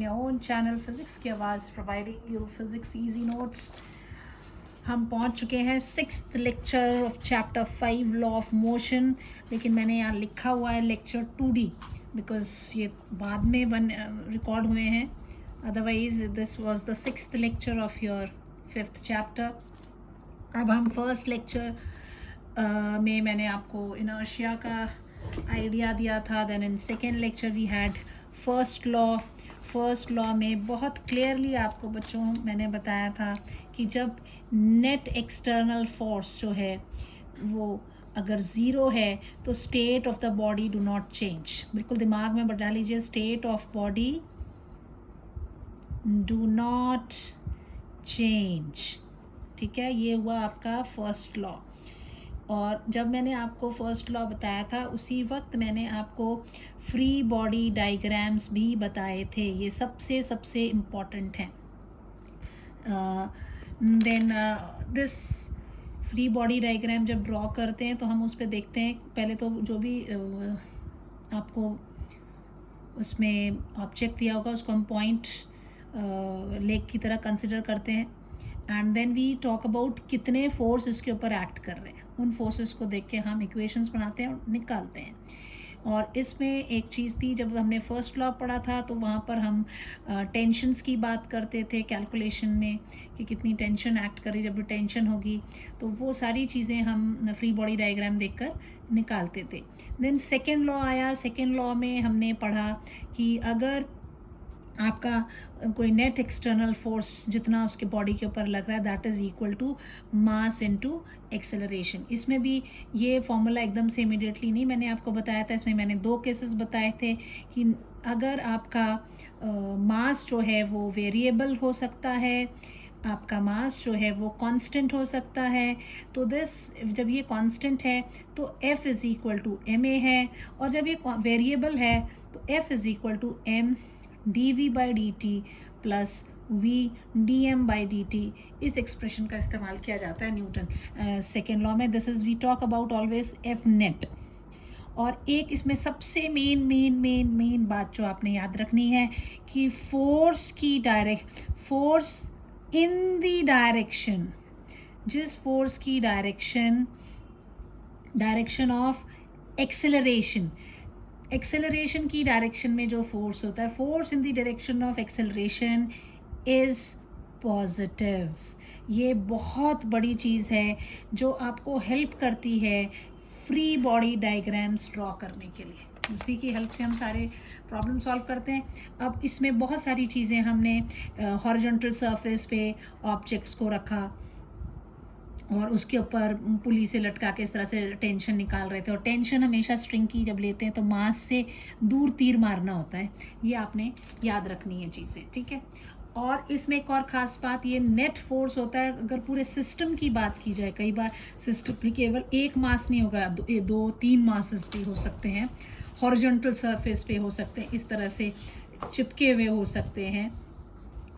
your own channel physics की आवाज़ providing you physics easy notes. हम पहुंच चुके हैं 6th lecture of chapter 5 law of motion, लेकिन मैंने यहाँ लिखा हुआ है लेक्चर 2D बिकॉज ये बाद में रिकॉर्ड हुए हैं। Otherwise this was the 6th lecture of your 5th chapter. अब हम फर्स्ट लेक्चर में मैंने आपको इनर्शिया का आइडिया दिया था। Then in second lecture we had first law में बहुत क्लियरली आपको बच्चों मैंने बताया था कि जब नेट एक्सटर्नल फोर्स जो है वो अगर ज़ीरो है तो state of the body do not change. बिल्कुल दिमाग में बैठा लीजिए, state of body do not change. ठीक है, ये हुआ आपका फर्स्ट लॉ। और जब मैंने आपको फर्स्ट लॉ बताया था उसी वक्त मैंने आपको फ्री बॉडी डायग्राम्स भी बताए थे, ये सबसे इम्पॉर्टेंट हैं। Then this free body diagram जब ड्रॉ करते हैं तो हम उस पर देखते हैं, पहले तो जो भी आपको उसमें ऑब्जेक्ट दिया होगा उसको हम पॉइंट लेग की तरह कंसिडर करते हैं and then we talk about कितने फोर्स इसके ऊपर एक्ट कर रहे हैं। उन फोर्सेस को देख के हम इक्वेशंस बनाते हैं और निकालते हैं। और इसमें एक चीज़ थी, जब हमने फर्स्ट लॉ पढ़ा था तो वहाँ पर हम टेंशन्स की बात करते थे कैलकुलेशन में कि कितनी टेंशन एक्ट करी, जब टेंशन होगी तो वो सारी चीज़ें हम फ्री बॉडी डायग्राम देखकर निकालते थे। देन सेकेंड लॉ आया। सेकेंड लॉ में हमने पढ़ा कि अगर आपका कोई नेट एक्सटर्नल फोर्स जितना उसके बॉडी के ऊपर लग रहा है that is equal to mass into acceleration. इसमें भी ये फॉर्मूला एकदम से इमीडिएटली नहीं मैंने आपको बताया था, इसमें मैंने 2 केसेस बताए थे कि अगर आपका मास जो है वो वेरिएबल हो सकता है, आपका मास जो है वो कांस्टेंट हो सकता है। तो दिस जब ये कांस्टेंट है तो F is equal to ma है, और जब ये वेरिएबल है तो F is equal to m dv by dt plus v dm by dt। इस एक्सप्रेशन का इस्तेमाल किया जाता है न्यूटन सेकेंड लॉ में। This is we talk about always F net. और एक इसमें सबसे मेन बात जो आपने याद रखनी है कि फोर्स इन द डायरेक्शन, जिस फोर्स की डायरेक्शन ऑफ एक्सेलरेशन की डायरेक्शन में जो फोर्स होता है, force in the direction of acceleration is positive. ये बहुत बड़ी चीज़ है जो आपको हेल्प करती है फ्री बॉडी डायग्राम्स ड्रॉ करने के लिए। उसी की हेल्प से हम सारे प्रॉब्लम सॉल्व करते हैं। अब इसमें बहुत सारी चीज़ें हमने हॉरिजॉन्टल सरफेस पे ऑब्जेक्ट्स को रखा और उसके ऊपर पुली से लटका के इस तरह से टेंशन निकाल रहे थे। और टेंशन हमेशा स्ट्रिंग की जब लेते हैं तो मास से दूर तीर मारना होता है, ये आपने याद रखनी है चीज़ें। ठीक है, और इसमें एक और ख़ास बात, ये नेट फोर्स होता है। अगर पूरे सिस्टम की बात की जाए, कई बार सिस्टम में केवल एक मास नहीं होगा, 2-3 मासेस भी हो सकते हैं, हॉरिजॉन्टल सरफेस पे हो सकते हैं, इस तरह से चिपके हुए हो सकते हैं,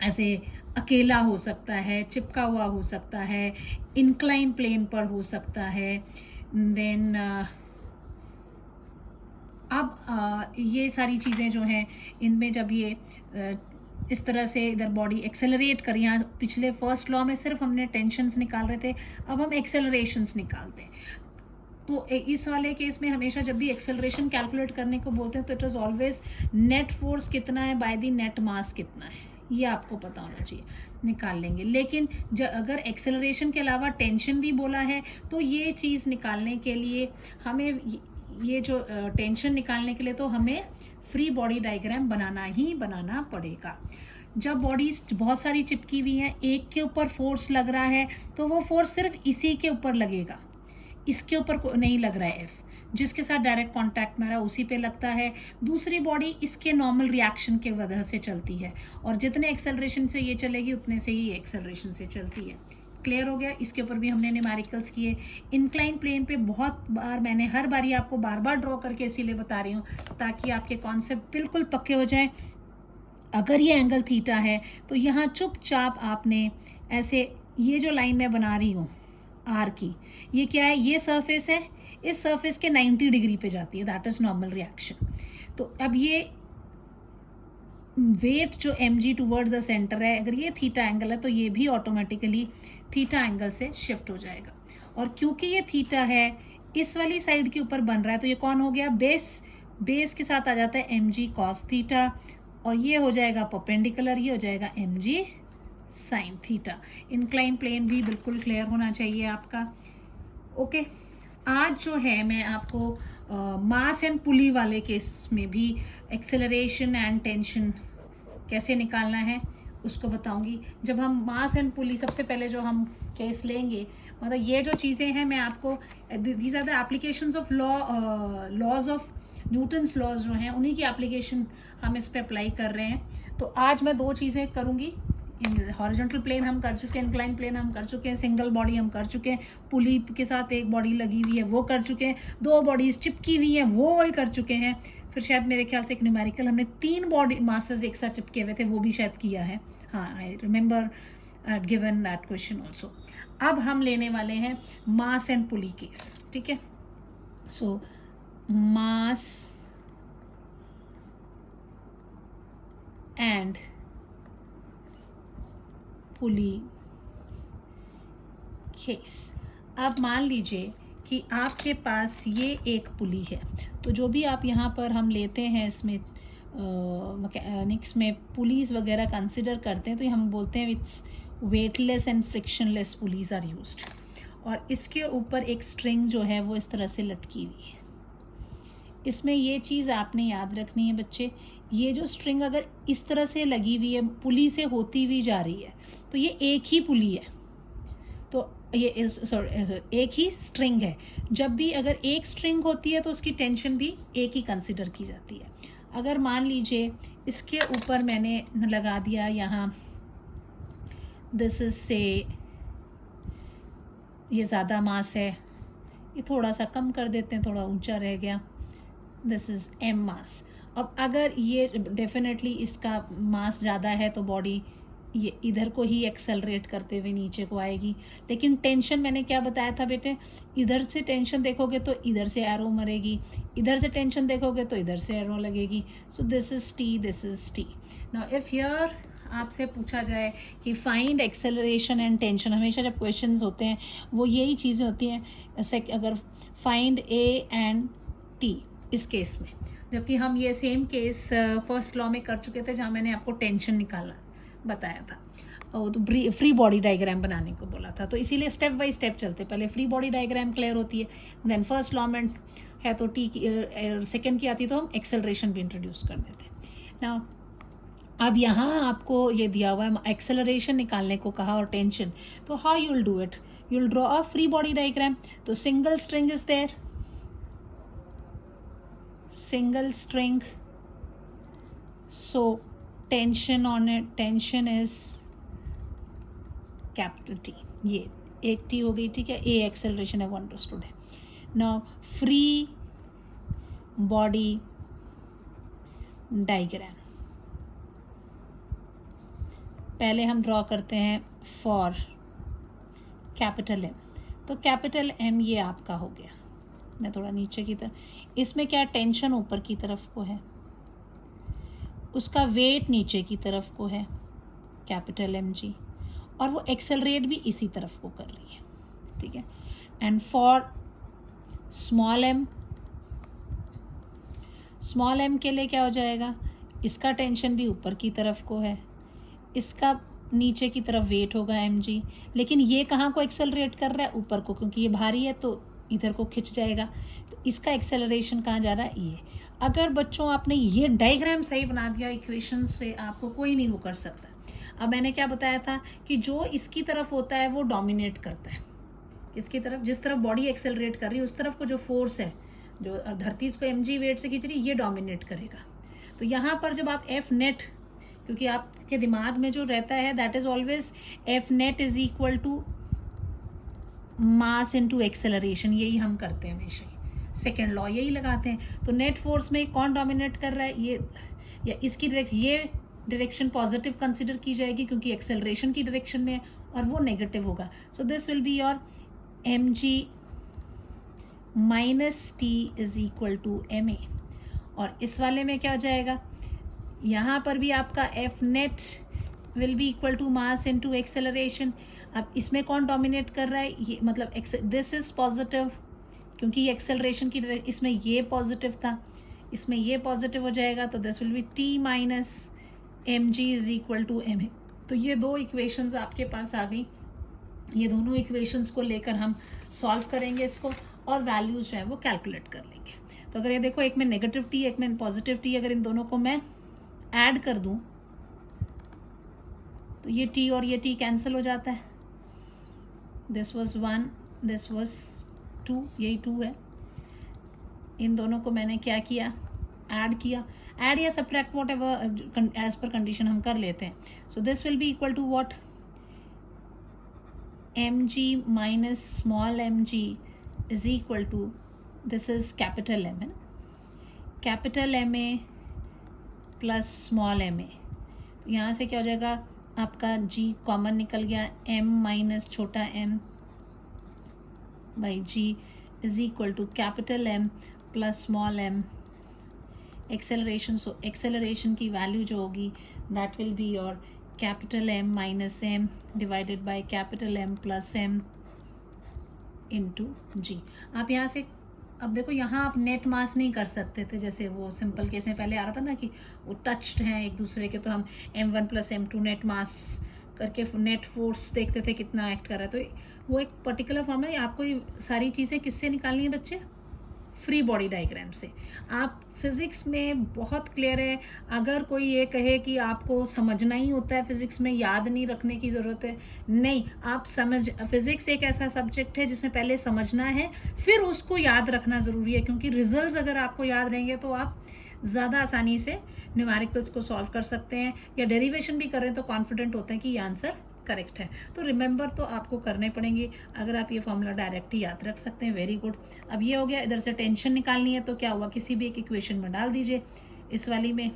ऐसे अकेला हो सकता है, चिपका हुआ हो सकता है, इंक्लाइन प्लेन पर हो सकता है। देन अब ये सारी चीज़ें जो हैं इनमें जब ये इस तरह से इधर बॉडी एक्सेलरेट कर, यहाँ पिछले फर्स्ट लॉ में सिर्फ हमने टेंशन्स निकाल रहे थे, अब हम एक्सेलरेशंस निकालते हैं। तो इस वाले केस में हमेशा जब भी एक्सेलरेशन कैलकुलेट करने को बोलते हैं तो it is always net force कितना है बाय द नेट मास कितना है, ये आपको पता होना चाहिए, निकाल लेंगे। लेकिन अगर एक्सेलरेशन के अलावा टेंशन भी बोला है तो ये चीज़ निकालने के लिए हमें ये जो टेंशन निकालने के लिए तो हमें फ्री बॉडी डायग्राम बनाना पड़ेगा। जब बॉडीज बहुत सारी चिपकी हुई हैं, एक के ऊपर फोर्स लग रहा है तो वो फोर्स सिर्फ इसी के ऊपर लगेगा, इसके ऊपर नहीं लग रहा है। F जिसके साथ डायरेक्ट कांटेक्ट में रहा उसी पे लगता है। दूसरी बॉडी इसके नॉर्मल रिएक्शन के वजह से चलती है, और जितने एक्सेलरेशन से ये चलेगी उतने से ही एक्सेलरेशन से चलती है। क्लियर हो गया? इसके ऊपर भी हमने न्यूमेरिकल्स किए। इंक्लाइन प्लेन पे बहुत बार मैंने हर बारी आपको बार ड्रॉ करके इसीलिए बता रही हूँ ताकि आपके कॉन्सेप्ट बिल्कुल पक्के हो जाए। अगर ये एंगल थीटा है तो यहाँ चुपचाप आपने ऐसे, ये जो लाइन मैं बना रही हूँ आर की, ये क्या है, ये सरफेस है, इस सरफेस के 90 डिग्री पे जाती है, दैट इज़ नॉर्मल रिएक्शन। तो अब ये वेट जो m g towards the centre है, अगर ये थीटा एंगल है तो ये भी ऑटोमेटिकली थीटा एंगल से शिफ्ट हो जाएगा। और क्योंकि ये थीटा है इस वाली साइड के ऊपर बन रहा है, तो ये कौन हो गया, बेस के साथ आ जाता है एम जी कॉस थीटा, और ये हो जाएगा परपेंडिकुलर, ये हो जाएगा m g sine theta. Incline plane भी बिल्कुल क्लियर होना चाहिए आपका। ओके, आज जो है मैं आपको मास एंड पुली वाले केस में भी एक्सेलरेशन एंड टेंशन कैसे निकालना है उसको बताऊंगी। जब हम मास एंड पुली, सबसे पहले जो हम केस लेंगे, मतलब ये जो चीज़ें हैं मैं आपको, these are the applications of laws of Newton's laws जो हैं उन्हीं की एप्लीकेशन हम इस पे अप्लाई कर रहे हैं। तो आज मैं दो चीज़ें करूँगी। हॉरिजॉन्टल प्लेन हम कर चुके हैं, इंक्लाइन प्लेन हम कर चुके हैं, सिंगल बॉडी हम कर चुके हैं, पुली के साथ एक बॉडी लगी हुई है वो कर चुके हैं, दो बॉडीज चिपकी हुई हैं वो वही कर चुके हैं। फिर शायद मेरे ख्याल से एक न्यूमेरिकल हमने 3 बॉडी मासेस एक साथ चिपके हुए थे, वो भी शायद किया है। हाँ, I remember given that question also. अब हम लेने वाले हैं मास एंड पुली केस, ठीक है। सो मास एंड पुली केस। अब मान लीजिए कि आपके पास ये एक पुली है, तो जो भी आप यहाँ पर हम लेते हैं इसमें मैकेनिक्स में पुलीज वगैरह कंसिडर करते हैं, तो हम बोलते हैं with weightless and frictionless pulleys are used. और इसके ऊपर एक स्ट्रिंग जो है वो इस तरह से लटकी हुई है। इसमें ये चीज़ आपने याद रखनी है बच्चे, ये जो स्ट्रिंग अगर इस तरह से लगी हुई है, पुली से होती हुई जा रही है, तो ये एक ही पुली है, तो ये सॉरी एक ही स्ट्रिंग है। जब भी अगर एक स्ट्रिंग होती है तो उसकी टेंशन भी एक ही कंसिडर की जाती है। अगर मान लीजिए इसके ऊपर मैंने लगा दिया यहाँ, दिस इज से ये ज़्यादा मास है, ये थोड़ा सा कम कर देते हैं, थोड़ा ऊंचा रह गया, दिस इज़ एम मास। अब अगर ये डेफिनेटली इसका मास ज़्यादा है तो बॉडी ये इधर को ही एक्सेलरेट करते हुए नीचे को आएगी। लेकिन टेंशन मैंने क्या बताया था बेटे, इधर से टेंशन देखोगे तो इधर से एरो मरेगी, इधर से टेंशन देखोगे तो इधर से एरो लगेगी। सो this is T, this is T. Now if here आपसे पूछा जाए कि फाइंड एक्सेलरेशन एंड टेंशन, हमेशा जब क्वेश्चंस होते हैं वो यही चीज़ें होती हैं। ऐसे अगर फाइंड ए एंड टी इस केस में, जबकि हम ये सेम केस फर्स्ट लॉ में कर चुके थे जहाँ मैंने आपको टेंशन निकालना बताया था, और तो फ्री बॉडी डायग्राम बनाने को बोला था। तो इसीलिए स्टेप बाय स्टेप चलते, पहले फ्री बॉडी डायग्राम क्लियर होती है, देन फर्स्ट लॉ में है तो टी की सेकेंड की आती तो हम एक्सेलरेशन भी इंट्रोड्यूस कर देते। नाउ अब यहाँ आपको ये दिया हुआ है एक्सेलरेशन निकालने को कहा और टेंशन, तो how you will do it, you will draw a free body diagram. तो single string is there, single string, so tension on it, tension is capital T, ये एक T हो गई, ठीक है। A acceleration है, वो understood है। now free body diagram पहले हम ड्रॉ करते हैं फॉर कैपिटल M। तो कैपिटल M ये आपका हो गया, मैं थोड़ा नीचे की तरफ, इसमें क्या टेंशन ऊपर की तरफ को है, उसका वेट नीचे की तरफ को है कैपिटल एम जी, और वो एक्सेलरेट भी इसी तरफ को कर रही है, ठीक है। And for small m, small m के लिए क्या हो जाएगा, इसका टेंशन भी ऊपर की तरफ को है, इसका नीचे की तरफ वेट होगा एम जी, लेकिन ये कहाँ को एक्सेलरेट कर रहा है, ऊपर को, क्योंकि ये भारी है तो इधर को खिंच जाएगा, तो इसका एक्सेलरेशन कहाँ जा रहा है, ये। अगर बच्चों आपने ये डायग्राम सही बना दिया इक्वेशन से, आपको कोई नहीं वो कर सकता। अब मैंने क्या बताया था कि जो इसकी तरफ होता है वो डोमिनेट करता है, इसकी तरफ, जिस तरफ बॉडी एक्सेलरेट कर रही है उस तरफ को जो फोर्स है, जो धरती इसको एम जी वेट से खींच रही है, ये डोमिनेट करेगा। तो यहाँ पर जब आप एफ नेट, क्योंकि आपके दिमाग में जो रहता है that is always F net is equal to mass into acceleration, यही हम करते हैं हमेशा, सेकेंड लॉ यही लगाते हैं। तो नेट फोर्स में कौन डोमिनेट कर रहा है, ये या इसकी ये डायरेक्शन पॉजिटिव कंसिडर की जाएगी क्योंकि एक्सेलरेशन की डायरेक्शन में, और वो नेगेटिव होगा। So this will be your m g minus T is equal to m a. और इस वाले में क्या हो जाएगा, यहाँ पर भी आपका F net will be equal to mass into acceleration. अब इसमें कौन डोमिनेट कर रहा है, ये मतलब दिस इज पॉजिटिव, क्योंकि ये एक्सेलरेशन की इसमें ये पॉजिटिव था, इसमें ये पॉजिटिव हो जाएगा, तो this will be T minus m g is equal to m a. तो ये दो इक्वेशंस आपके पास आ गई। ये दोनों इक्वेशंस को लेकर हम सॉल्व करेंगे इसको, और वैल्यूज जो है वो कैलकुलेट कर लेंगे। तो अगर ये देखो, एक में नेगेटिव टी, एक में पॉजिटिव टी, अगर इन दोनों को मैं ऐड कर दूं तो ये टी और ये टी कैंसिल हो जाता है। दिस वाज 1, दिस वाज 2, यही 2 है। इन दोनों को मैंने क्या किया, ऐड किया। ऐड या subtract whatever as per condition हम कर लेते हैं। So this will be equal to what, M g minus small m g is equal to, this is capital M है ना, capital M a plus small m a. तो यहाँ से क्या हो जाएगा, आपका जी कॉमन निकल गया, एम माइनस छोटा m by g is equal to capital M plus small m acceleration. So acceleration की वैल्यू जो होगी that will be your capital M minus m divided by capital M plus m into g. आप यहाँ से अब देखो, यहाँ आप नेट मास नहीं कर सकते थे, जैसे वो सिंपल केस में पहले आ रहा था ना कि वो टच्ड हैं एक दूसरे के, तो हम m1 प्लस m2 नेट मास करके नेट फोर्स देखते थे कितना एक्ट कर रहा है। तो वो एक पर्टिकुलर फॉर्म है। आपको ये सारी चीज़ें किससे निकालनी है बच्चे, फ्री बॉडी डायग्राम से। आप फिज़िक्स में बहुत क्लियर है। अगर कोई ये कहे कि आपको समझना ही होता है फिज़िक्स में, याद नहीं रखने की ज़रूरत है, नहीं, आप समझ, फिज़िक्स एक ऐसा सब्जेक्ट है जिसमें पहले समझना है फिर उसको याद रखना ज़रूरी है, क्योंकि रिजल्ट्स अगर आपको याद रहेंगे तो आप ज़्यादा आसानी से न्यूमेरिकल्स को सॉल्व कर सकते हैं, या डेरिवेशन भी करें तो कॉन्फिडेंट होते हैं कि ये आंसर करेक्ट है। तो रिमेंबर तो आपको करने पड़ेंगे। अगर आप ये फॉर्मूला डायरेक्ट ही याद रख सकते हैं, वेरी गुड। अब ये हो गया। इधर से टेंशन निकालनी है तो क्या हुआ, किसी भी एक इक्वेशन में डाल दीजिए। इस वाली में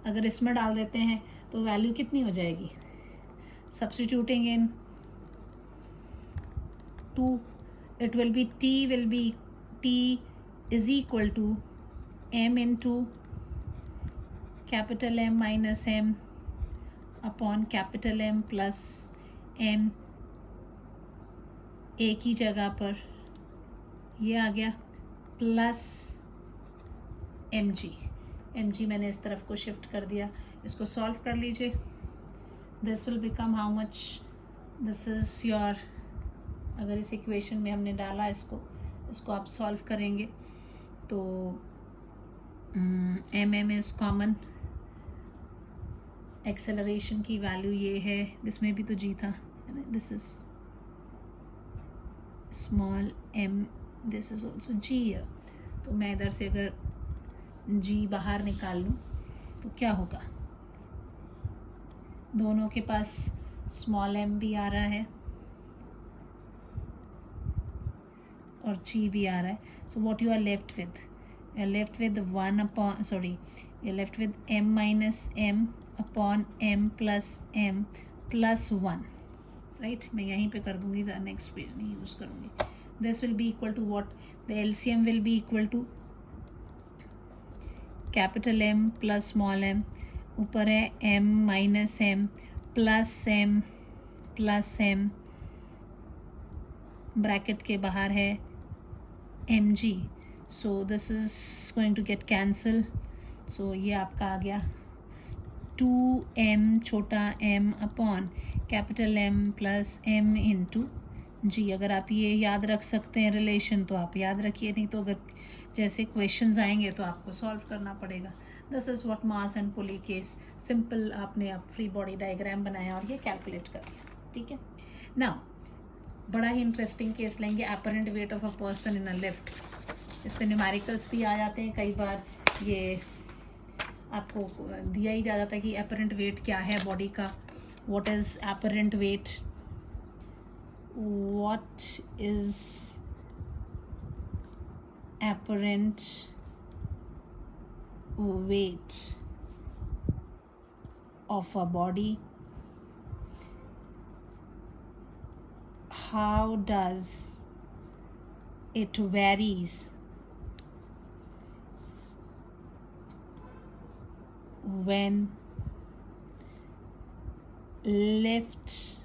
अगर इसमें डाल देते हैं तो वैल्यू कितनी हो जाएगी, substituting in 2, it will be T is equal to m into capital M minus m upon capital M plus m, a की जगह पर ये आ गया प्लस एम जी मैंने इस तरफ को शिफ्ट कर दिया। इसको सॉल्व कर लीजिए। This will become how much, this is your, अगर इस इक्वेशन में हमने डाला इसको आप सॉल्व करेंगे तो एम इज़ कॉमन, एक्सेलरेशन की वैल्यू ये है, इसमें भी तो जी था, this is small m, this is also g है। तो मैं इधर से अगर जी बाहर निकाल लूँ तो क्या होगा, दोनों के पास स्मॉल एम भी आ रहा है और जी भी आ रहा है। So what you are left with, you are left with 1 upon, sorry, you are left with M minus m upon M plus 1, right. मैं यहीं पे कर दूंगी, नेक्स्ट पेज नहीं यूज़ करूँगी। This will be equal to what, the LCM will be equal to capital M plus small m, ऊपर है M minus m plus m, bracket के बाहर है M g. So this is going to get cancel. So ये आपका आ गया 2m छोटा m upon capital M plus m into g. अगर आप ये याद रख सकते हैं रिलेशन तो आप याद रखिए, नहीं तो अगर जैसे क्वेश्चंस आएंगे तो आपको सॉल्व करना पड़ेगा। This is what mass and pulley case, simple आपने अब फ्री बॉडी डायग्राम बनाया और ये कैलकुलेट कर लिया, ठीक है। नाउ बड़ा ही इंटरेस्टिंग केस लेंगे, apparent weight of a person in a lift. इस पर न्यूमेरिकल्स भी आ जाते हैं कई बार, ये आपको दिया ही जा जाता है कि अपरेंट वेट क्या है बॉडी का, what is apparent wait, what is apparent weight of a body, how does it varies when lift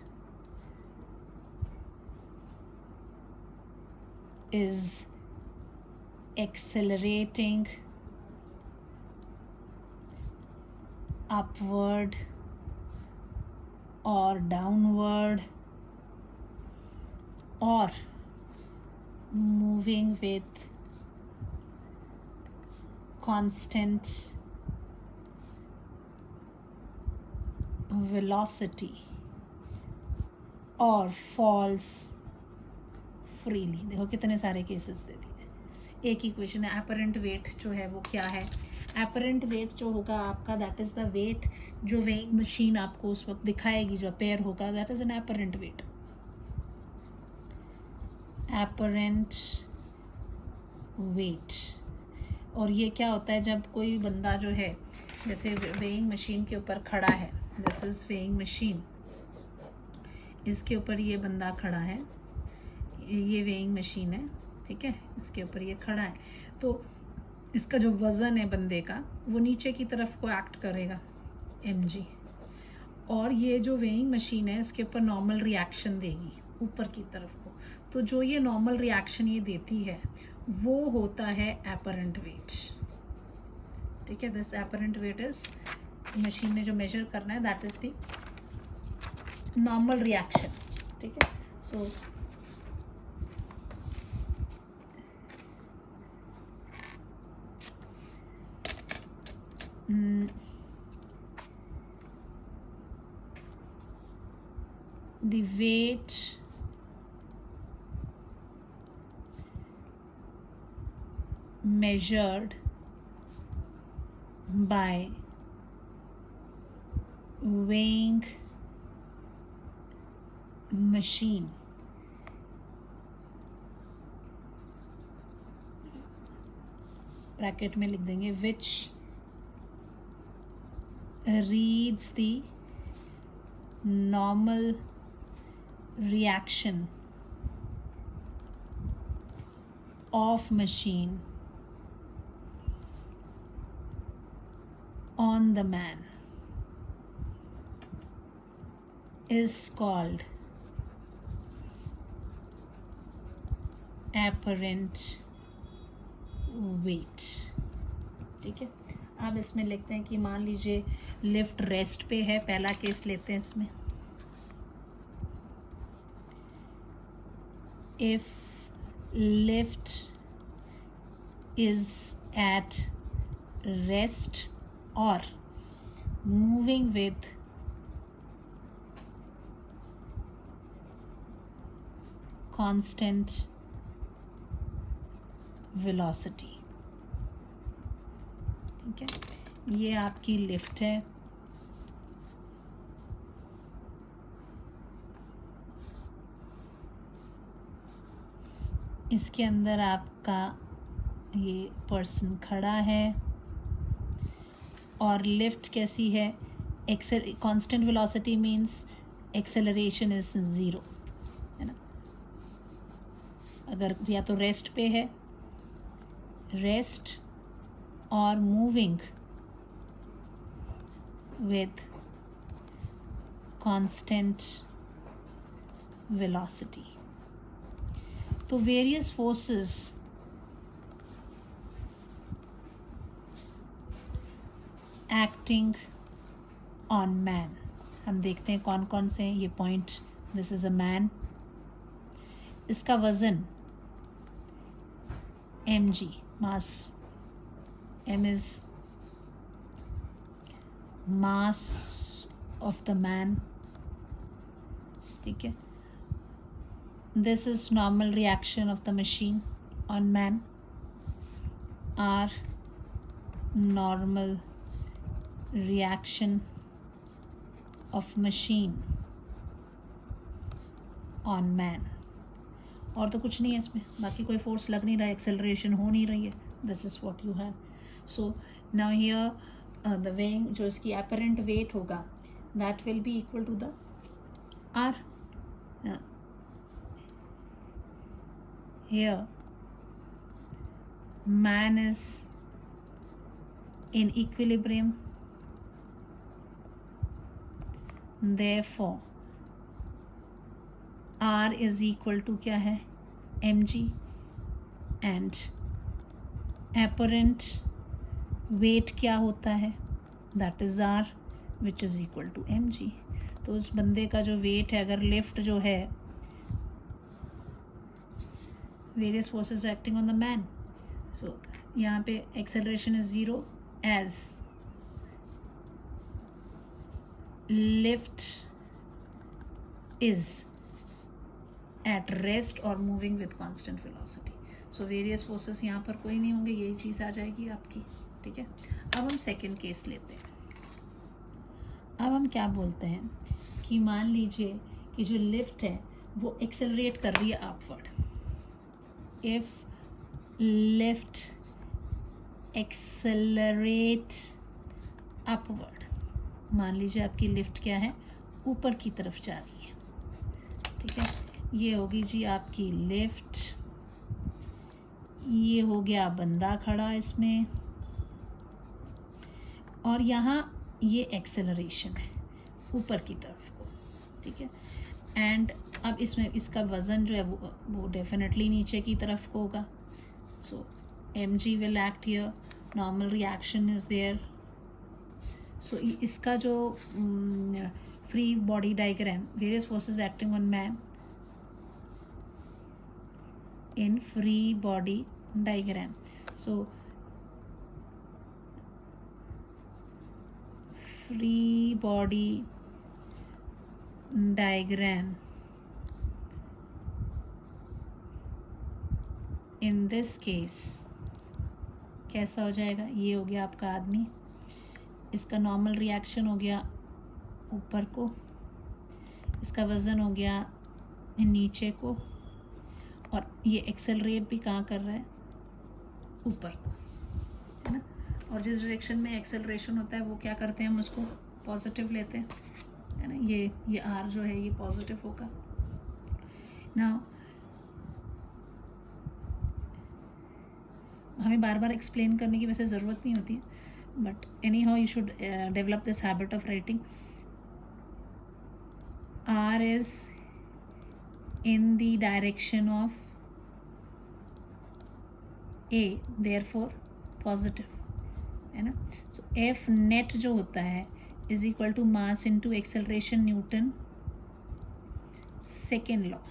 is accelerating upward or downward or moving with constant velocity or falls freely। देखो कितने सारे cases they दिए। एक ही question है, apparent wait जो है वो क्या है। एपरेंट वेट जो होगा आपका, दैट इज़ द वेट जो वेइंग मशीन आपको उस वक्त दिखाएगी, जो अपेयर होगा, that is an apparent wait. Apparent wait. और ये क्या होता है जब कोई बंदा जो है, जैसे वेइंग मशीन के ऊपर खड़ा है, दिस इज़ वेइंग मशीन, इसके ऊपर ये बंदा खड़ा है, ये वेइंग मशीन है, ठीक है, इसके ऊपर ये खड़ा है, तो इसका जो वज़न है बंदे का वो नीचे की तरफ को एक्ट करेगा mg, और ये जो वेइंग मशीन है इसके ऊपर नॉर्मल रिएक्शन देगी ऊपर की तरफ को। तो जो ये नॉर्मल रिएक्शन ये देती है वो होता है एपरेंट वेट, ठीक है। This apparent weight is, machine ने जो मेजर करना है that is the normal reaction, ठीक है। सो the weight measured by weighing machine bracket में लिख देंगे which reads the normal reaction of machine on the man is called apparent weight, ठीक है। अब इसमें लिखते हैं कि मान लीजिए लिफ्ट रेस्ट पे है, पहला केस लेते हैं इसमें। If lift is at rest or moving with constant velocity, ठीक है। ये आपकी लिफ्ट है, इसके अंदर आपका ये पर्सन खड़ा है और लिफ्ट कैसी है, constant velocity means acceleration is 0, है ना। अगर या तो रेस्ट पे है, रेस्ट और मूविंग विथ कांस्टेंट वेलोसिटी। तो various forces acting on man, हम देखते हैं कौन कौन से हैं ये point. This is a man, इसका वजन mg, mass, m is mass of the man, ठीक है। This is normal reaction of the machine on man, or normal reaction of machine on man। और तो कुछ नहीं है इसमें, बाकी कोई फोर्स लग नहीं रहा है, एक्सेलरेशन हो नहीं रही है। This is what you have. So now here the weighing, जो इसकी एपरेंट वेट होगा that will be equal to the R. Here man is in equilibrium therefore R is equal to क्या है, mg, एंड apparent वेट क्या होता है, that is R which is equal to mg। तो उस बंदे का जो वेट है, अगर लिफ्ट जो है, various forces acting on the man, so यहाँ पे acceleration is 0 as lift is at rest और moving with constant velocity. So various forces यहाँ पर कोई नहीं होंगे, यही चीज़ आ जाएगी आपकी। ठीक है, अब हम सेकेंड केस लेते हैं। अब हम क्या बोलते हैं कि मान लीजिए कि जो लिफ्ट है वो एक्सेलरेट कर रही है upward. If lift accelerate upward, मान लीजिए आपकी लिफ्ट क्या है, ऊपर की तरफ जा रही है। ठीक है, ये होगी जी आपकी लिफ्ट, ये हो गया बंदा खड़ा इसमें, और यहाँ ये एक्सेलरेशन है ऊपर की तरफ को। ठीक है, एंड अब इसमें इसका वज़न जो है वो डेफिनेटली नीचे की तरफ को होगा। So mg will act here, normal reaction is there. So इसका जो free body diagram, various forces acting on man in free body diagram. So free body diagram in this case कैसा हो जाएगा, ये हो गया आपका आदमी, इसका नॉर्मल रिएक्शन हो गया ऊपर को, इसका वज़न हो गया नीचे को, और ये एक्सेलरेट भी कहाँ कर रहा है, ऊपर को, है ना। और जिस डायरेक्शन में एक्सेलरेशन होता है वो क्या करते हैं, हम उसको पॉजिटिव लेते हैं, है ना। ये आर जो है ये पॉजिटिव होगा ना। हमें बार बार एक्सप्लेन करने की वैसे ज़रूरत नहीं होती है, but anyhow you should develop this habit of writing. R is in the direction of A, therefore positive, है ना। so F net जो होता है is equal to mass into acceleration, Newton second law.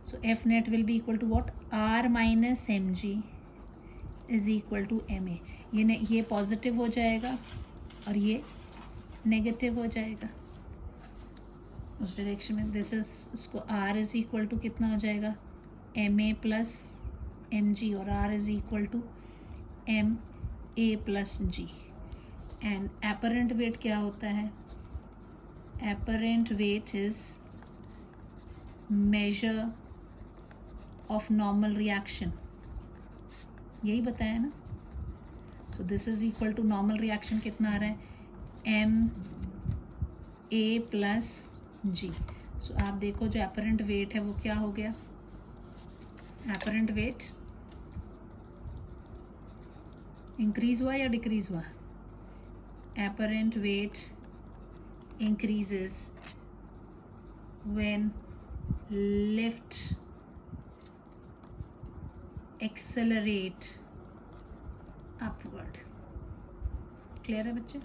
so F net will be equal to what, R minus mg is equal to ma। ये positive हो जाएगा और ये नेगेटिव हो जाएगा उस डायरेक्शन में। दिस इज, इसको R इज इक्वल टू कितना हो जाएगा, ma प्लस mg, और R is equal to ma plus g। And apparent weight क्या होता है, apparent weight is measure of normal reaction, यही बताया ना। So this is equal to normal reaction कितना आ रहा है, ma प्लस जी। सो आप देखो जो एपरेंट वेट है वो क्या हो गया, एपरेंट वेट इंक्रीज हुआ या डिक्रीज हुआ, apparent wait increases when lift accelerate upward. Clear है बच्चे।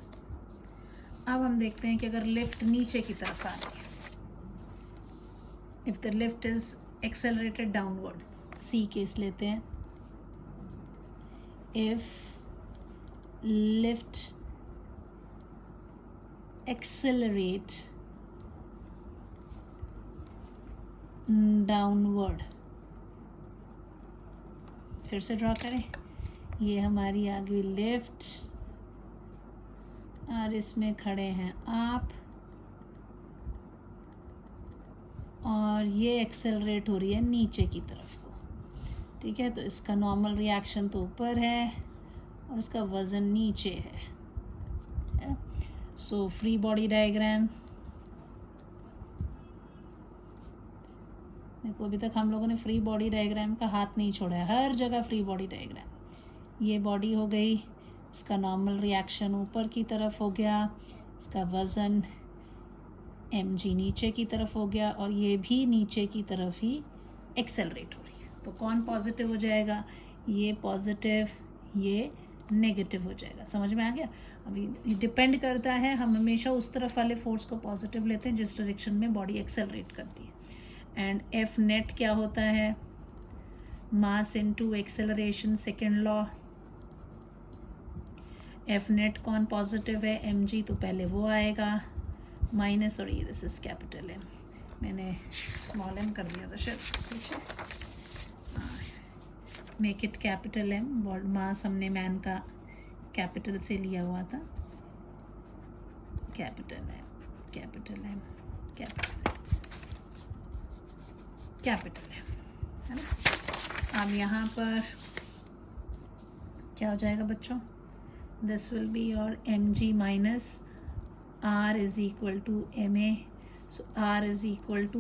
अब हम देखते हैं कि अगर लिफ्ट नीचे की तरफ आ रही है, if the lift is accelerated downward, C case लेते हैं। इफ लिफ्ट एक्सेलरेट डाउनवर्ड, फिर से ड्रॉ करें, ये हमारी आ गई लिफ्ट और इसमें खड़े हैं आप, और ये एक्सेलरेट हो रही है नीचे की तरफ को। ठीक है, तो इसका नॉर्मल रिएक्शन तो ऊपर है और उसका वज़न नीचे है। सो फ्री बॉडी डायग्राम, देखो अभी तक हम लोगों ने फ्री बॉडी डायग्राम का हाथ नहीं छोड़ा है, हर जगह फ्री बॉडी डायग्राम। ये बॉडी हो गई, इसका नॉर्मल रिएक्शन ऊपर की तरफ हो गया, इसका वज़न mg नीचे की तरफ हो गया और ये भी नीचे की तरफ ही एक्सेलरेट हो रही है। तो कौन पॉजिटिव हो जाएगा? ये पॉजिटिव, ये नेगेटिव हो जाएगा। समझ में आ गया? अभी ये डिपेंड करता है, हम हमेशा उस तरफ वाले फोर्स को पॉजिटिव लेते हैं जिस डायरेक्शन में बॉडी एक्सेलरेट करती है। एंड एफ नेट क्या होता है? Mass into acceleration, second law. F net कौन पॉजिटिव है? mg, तो पहले वो आएगा माइनस, और ये दिस इज कैपिटल एम, मैंने स्मॉल एम कर दिया था शायद, ठीक है। Make it capital M, mass हमने मैन का कैपिटल से लिया हुआ था, capital M, capital M, capital M, है ना। अब यहाँ पर क्या हो जाएगा बच्चों? This will be your mg minus r is equal to ma, so r is equal to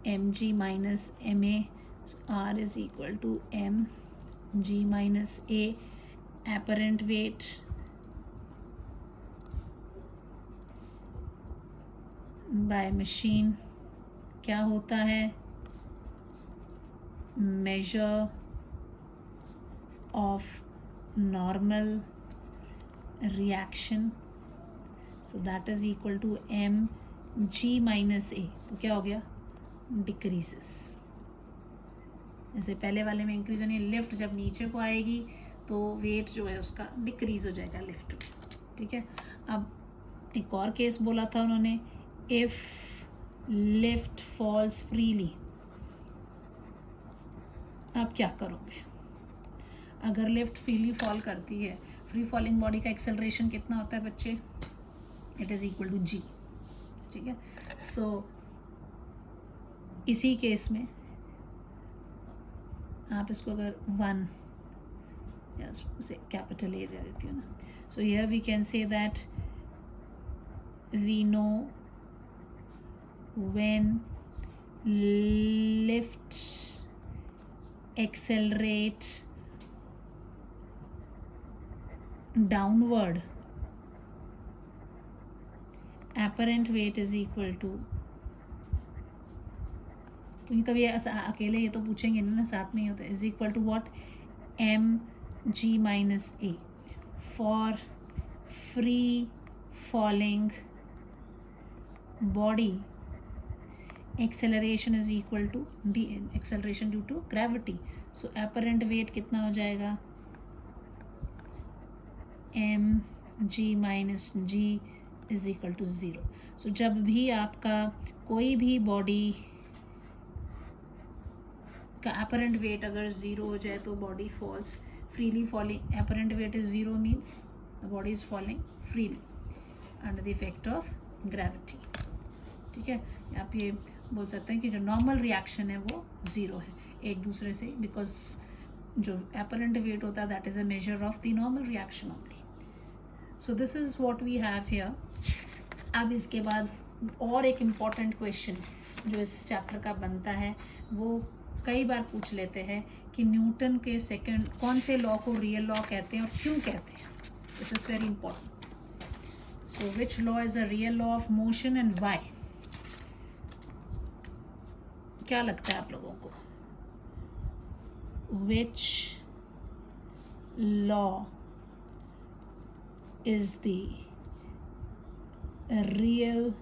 mg minus ma, so r is equal to mg minus a. apparent weight by machine क्या होता है? measure of normal reaction, so that is equal to mg minus a. तो क्या हो गया? Decreases. जैसे पहले वाले में इंक्रीज होनी, लिफ्ट जब नीचे को आएगी तो वेट जो है उसका डिक्रीज हो जाएगा लिफ्ट में, ठीक है। अब एक और केस बोला था उन्होंने, इफ लिफ्ट फॉल्स फ्रीली, आप क्या करोगे? अगर लिफ्ट फ्रीली फॉल करती है, फ्री फॉलिंग बॉडी का एक्सेलरेशन कितना होता है बच्चे? It is equal to g, ठीक है। सो इसी केस में आप इसको अगर 1 या उसे कैपिटल ए दे देती हूँ ना, so here we can say that we know when lift accelerate downward, apparent weight is equal to, क्योंकि कभी अकेले ये तो पूछेंगे ना, साथ में ही होता है, is equal to what? mg minus a. For free falling body acceleration is equal to acceleration due to gravity, so apparent weight कितना हो जाएगा? mg minus g is equal to 0. So जब भी आपका कोई भी बॉडी का apparent weight अगर 0 हो जाए तो body falls freely falling, apparent weight is 0 means the body is falling freely under the effect of gravity, ठीक है। आप ये बोल सकते हैं कि जो नॉर्मल रिएक्शन है वो 0 है एक दूसरे से, बिकॉज जो apparent weight होता है that is a measure of the normal reaction only. So this is what we have here. अब इसके बाद और एक इम्पॉर्टेंट क्वेश्चन जो इस चैप्टर का बनता है, वो कई बार पूछ लेते हैं कि न्यूटन के सेकंड कौन से लॉ को रियल लॉ कहते हैं और क्यों कहते हैं। This is very important. So which law is a real law of motion and why? क्या लगता है आप लोगों को? Which law is the real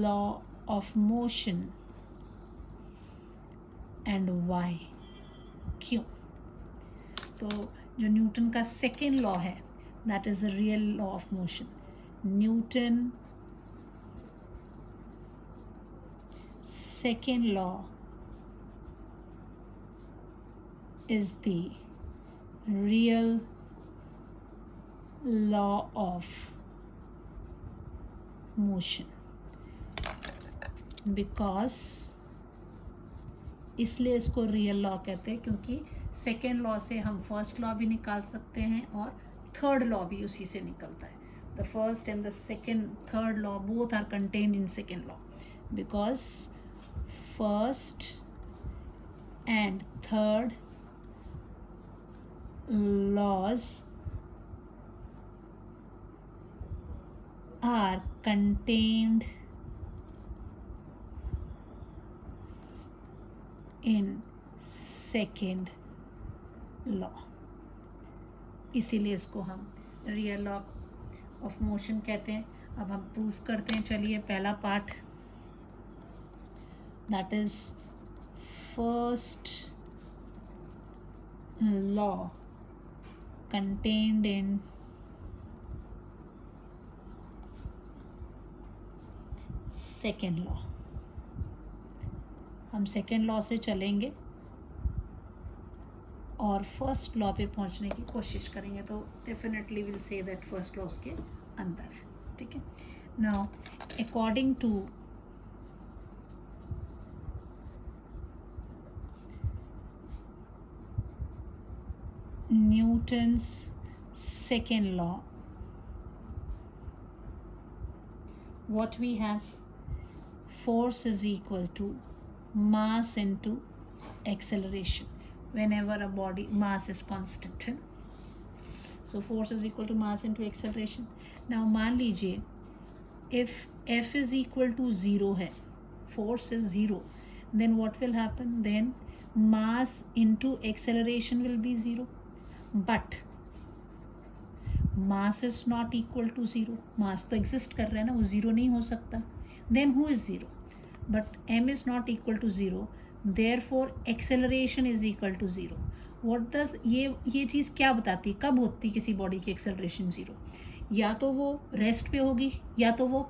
law of motion and why? क्यों? तो जो न्यूटन का सेकेंड लॉ है that is the real law of motion. Newton second law is the real law of motion because इसलिए इसको रियल लॉ कहते हैं क्योंकि सेकेंड लॉ से हम फर्स्ट लॉ भी निकाल सकते हैं और थर्ड लॉ भी उसी से निकलता है। The first and the second third law both are contained in second law because first and third laws are contained in second law. इसीलिए इसको हम रियल लॉ ऑफ मोशन कहते हैं. अब हम प्रूफ करते हैं. चलिए पहला part, that is first law contained in second law. हम सेकेंड लॉ से चलेंगे और फर्स्ट लॉ पे पहुंचने की कोशिश करेंगे. तो definitely will say that first law उसके अंदर है. ठीक है. Now according to Newton's second law, what we have, force is equal to mass into acceleration whenever a body mass is constant. So force is equal to mass into acceleration. Now मान लीजिए if F is equal to 0 है, force is 0, then what will happen? Then mass into acceleration will be 0. But mass is not equal to 0. mass तो exist कर रहा है ना, वो 0 नहीं हो सकता. Then who is 0? But m is not equal to 0. Therefore acceleration is equal to 0. What does ये चीज़ क्या बताती है? कब होती किसी बॉडी की acceleration 0? या तो वो रेस्ट पे होगी, या तो वो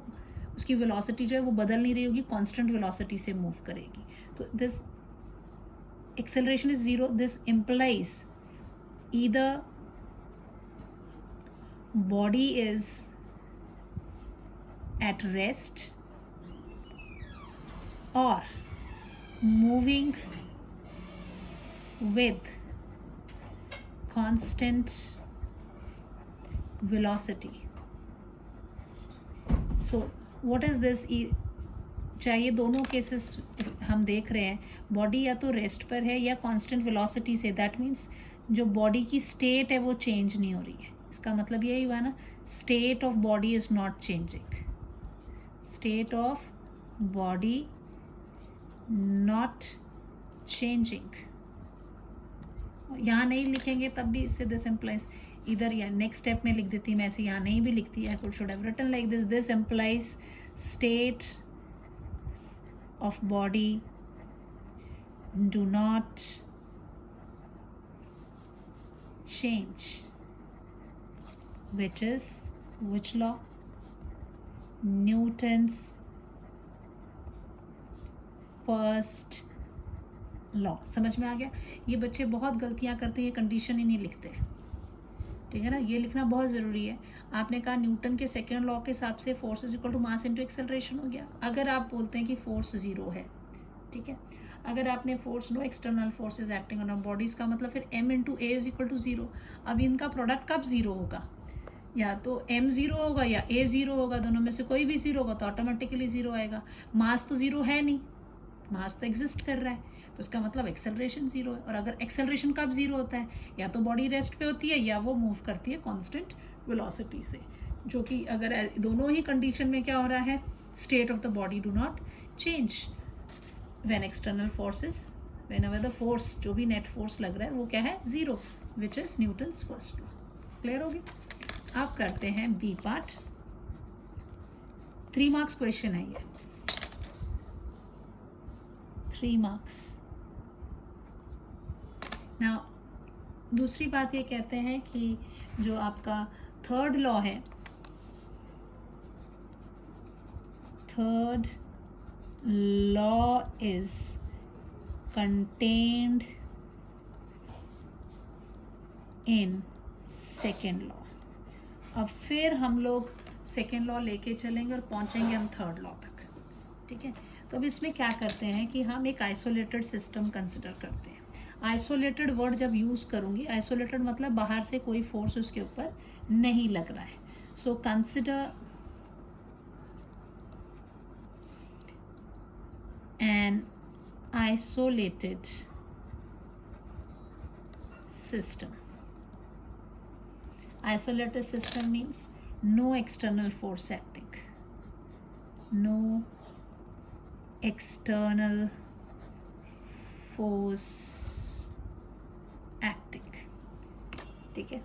उसकी वेलोसिटी जो है वो बदल नहीं रही होगी, कांस्टेंट वेलोसिटी से मूव करेगी. तो this acceleration is 0. This implies either body is at rest or moving with constant velocity. So what is this? चाहिए दोनों केसेस हम देख रहे हैं, बॉडी या तो रेस्ट पर है या कांस्टेंट वेलोसिटी से. दैट मीन्स जो बॉडी की स्टेट है वो चेंज नहीं हो रही है. इसका मतलब यही हुआ ना, state of body is not changing. State of body not changing. यहाँ नहीं लिखेंगे तब भी इससे दिस इम्प्लाइज, इधर या नेक्स्ट स्टेप में लिख देती, मैं ऐसे यहाँ नहीं भी लिखती. I should have written like this. This implies state of body do not change, which is which law? Newton's first law. समझ में आ गया? ये बच्चे बहुत गलतियां करते हैं, ये कंडीशन ही नहीं लिखते. ठीक है ना, ये लिखना बहुत ज़रूरी है. आपने कहा न्यूटन के सेकेंड लॉ के हिसाब से force is equal to mass into acceleration हो गया. अगर आप बोलते हैं कि फोर्स 0 है, ठीक है, अगर आपने force no external force is acting on bodies का मतलब फिर m into a is equal to 0. अब इनका प्रोडक्ट कब 0 होगा? या तो m 0 होगा या a 0 होगा. दोनों में से कोई भी 0 होगा तो ऑटोमेटिकली 0 आएगा. मास तो 0 है नहीं, मास तो एग्जिस्ट कर रहा है, तो इसका मतलब एक्सेलरेशन 0 है. और अगर एक्सेलरेशन कब 0 होता है? या तो बॉडी रेस्ट पे होती है या वो मूव करती है कांस्टेंट वेलोसिटी से. जो कि अगर दोनों ही कंडीशन में क्या हो रहा है, state of the body do not change when external forces, whenever the force जो भी नेट फोर्स लग रहा है वो क्या है, 0, which is Newton's first law. Clear होगी? आप करते हैं बी पार्ट. 3 मार्क्स क्वेश्चन है ये, 3 मार्क्स. नाउ दूसरी बात ये कहते हैं कि जो आपका थर्ड लॉ है, third law is contained in second law. अब फिर हम लोग सेकेंड लॉ लेके चलेंगे और पहुंचेंगे हम थर्ड लॉ तक. ठीक है, तो अब इसमें क्या करते हैं कि हम एक आइसोलेटेड सिस्टम कंसिडर करते हैं. आइसोलेटेड वर्ड जब यूज़ करूँगी, आइसोलेटेड मतलब बाहर से कोई फोर्स उसके ऊपर नहीं लग रहा है. So consider an isolated system. Isolated system means no external force acting. No external force acting, ठीक है।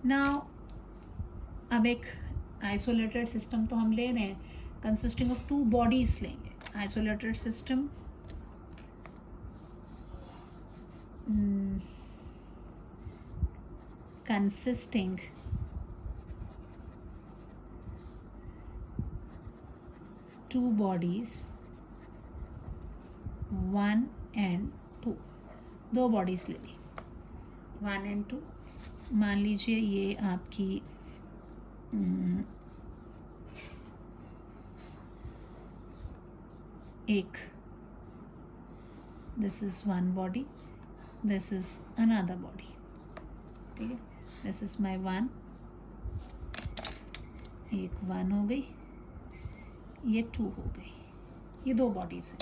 नाउ अब एक आइसोलेटेड सिस्टम तो हम ले रहे हैं, कंसिस्टिंग ऑफ टू बॉडीज लेंगे। Isolated system consisting two bodies, 1 and 2, दो बॉडीज ले ली, 1 and 2। मान लीजिए ये आपकी एक, this is one body, this is another body, ठीक है। दिस इज माई 1, एक 1 हो गई, ये 2 हो गई, ये दो बॉडीज हैं।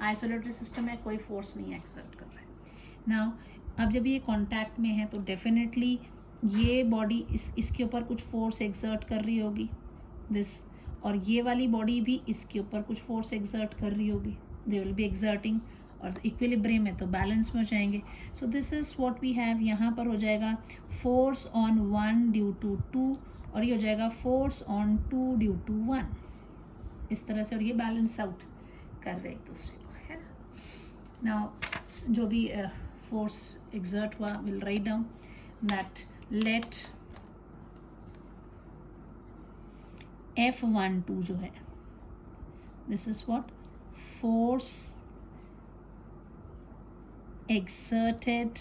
आइसोलेटेड सिस्टम है, कोई फोर्स नहीं एक्सर्ट कर रहा है। नाउ अब जब ये कांटेक्ट में है तो डेफिनेटली ये बॉडी इसके ऊपर कुछ फोर्स एक्सर्ट कर रही होगी, दिस, और ये वाली बॉडी भी इसके ऊपर कुछ फोर्स एक्सर्ट कर रही होगी, दे विल बी एक्सर्टिंग, और इक्विलिब्रियम में तो बैलेंस में हो जाएंगे। So this is what we have. यहाँ पर हो जाएगा फोर्स ऑन 1 ड्यू टू 2, और ये हो जाएगा फोर्स ऑन 2 ड्यू टू 1, इस तरह से, और ये बैलेंस आउट कर रहे एक दूसरे को, है ना। नाउ जो भी फोर्स एक्सर्ट हुआ, will write down that let F12 जो है, this is what force exerted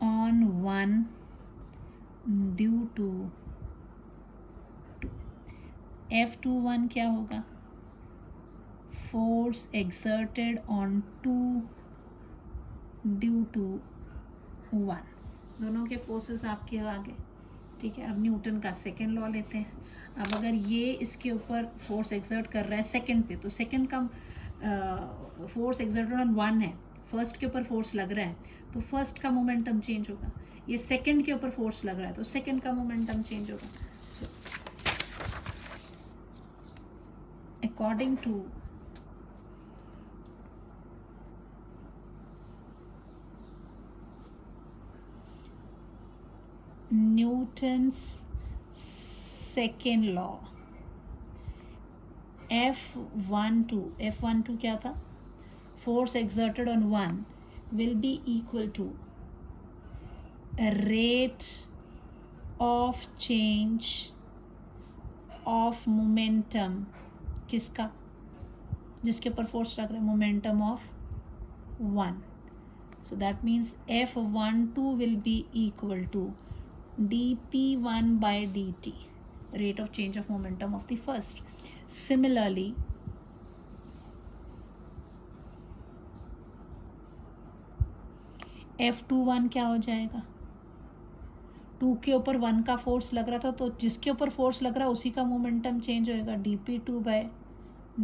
on 1 due to 2। F21 क्या होगा, force exerted on 2 due to 1, दोनों के फोर्सेस आपके आगे, ठीक है। अब न्यूटन का सेकेंड लॉ लेते हैं। अब अगर ये इसके ऊपर फोर्स एक्सर्ट कर रहा है सेकेंड पे, तो सेकेंड का फोर्स एक्सर्टेड ऑन 1 है, फर्स्ट के ऊपर फोर्स लग रहा है तो फर्स्ट का मोमेंटम चेंज होगा। ये सेकेंड के ऊपर फोर्स लग रहा है तो सेकेंड का मोमेंटम चेंज होगा। According to Newton's second law, F12 क्या था, force exerted on 1 will be equal to rate of change of momentum, किसका, जिसके ऊपर फोर्स लग रहा है, momentum of 1। So that means F12 will be equal to dp1 by dt, rate of change of momentum of the first. Similarly, F21 क्या हो जाएगा, 2 के ऊपर 1 का फोर्स लग रहा था तो जिसके ऊपर फोर्स लग रहा है उसी का मोमेंटम चेंज होएगा, dp2 by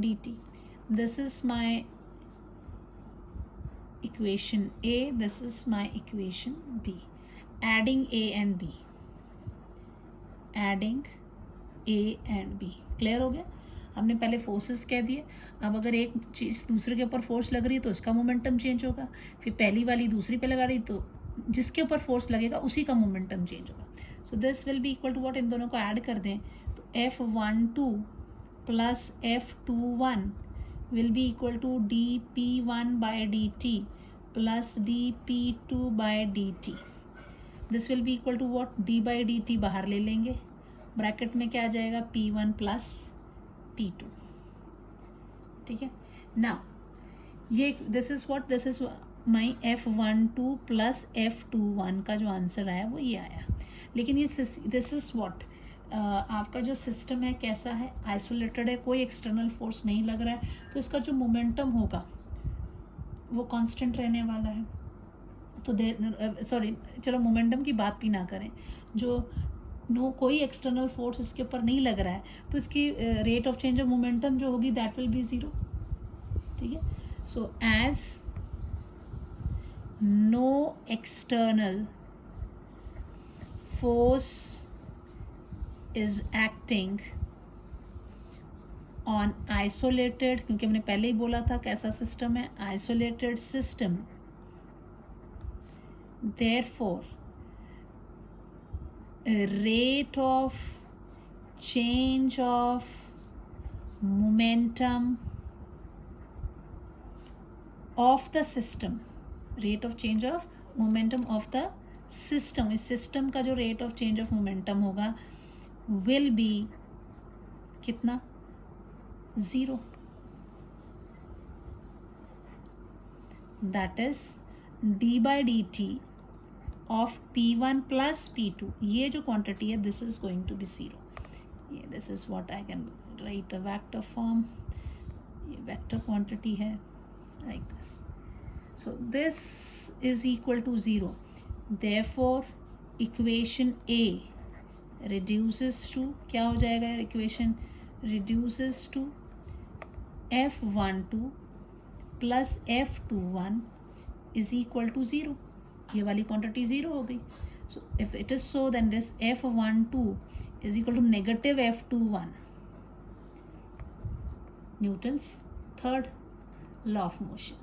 dt। This is my equation A, this is my equation B. Adding A and B, adding A and B, clear हो गया। हमने पहले फोर्सेस कह दिए, अब अगर एक चीज़ दूसरे के ऊपर फोर्स लग रही है तो उसका मोमेंटम चेंज होगा, फिर पहली वाली दूसरी पे लगा रही तो जिसके ऊपर फोर्स लगेगा उसी का मोमेंटम चेंज होगा। So this will be equal to what, इन दोनों को ऐड कर दें तो F12 plus F21 will be equal to dp1 by dt plus dp2 by dt। This will be equal to what, d by d t बाहर ले लेंगे, bracket में क्या आ जाएगा, p1 प्लस p2, ठीक है ना। ये this is what, this is my F12 plus F21 का जो आंसर आया वो ये आया। लेकिन ये दिस इज व्हाट, आपका जो सिस्टम है कैसा है, आइसोलेटेड है, कोई एक्सटर्नल फोर्स नहीं लग रहा है, तो इसका जो मोमेंटम होगा वो कांस्टेंट रहने वाला है। तो सॉरी चलो मोमेंटम की बात भी ना करें, जो कोई एक्सटर्नल फोर्स इसके ऊपर नहीं लग रहा है तो इसकी rate of change of momentum जो होगी दैट विल बी 0, ठीक है। So as no external force is acting on isolated, क्योंकि हमने पहले ही बोला था कैसा सिस्टम है, isolated system. Therefore, a rate of change of momentum of the system, rate of change of momentum of the system, इस सिस्टम का जो rate of change of momentum होगा will be कितना, 0. That is d by dt of p1 plus p2. ये जो quantity है, this is going to be 0. ये this is what I can write the vector form. ये vector quantity है like this. So this is equal to 0. Therefore equation A reduces to, क्या हो जाएगा equation reduces to f12 plus f21 is equal to 0. ये वाली quantity 0 हो गई. So if it is so, then this f12 is equal to negative f21. Newton's third law of motion,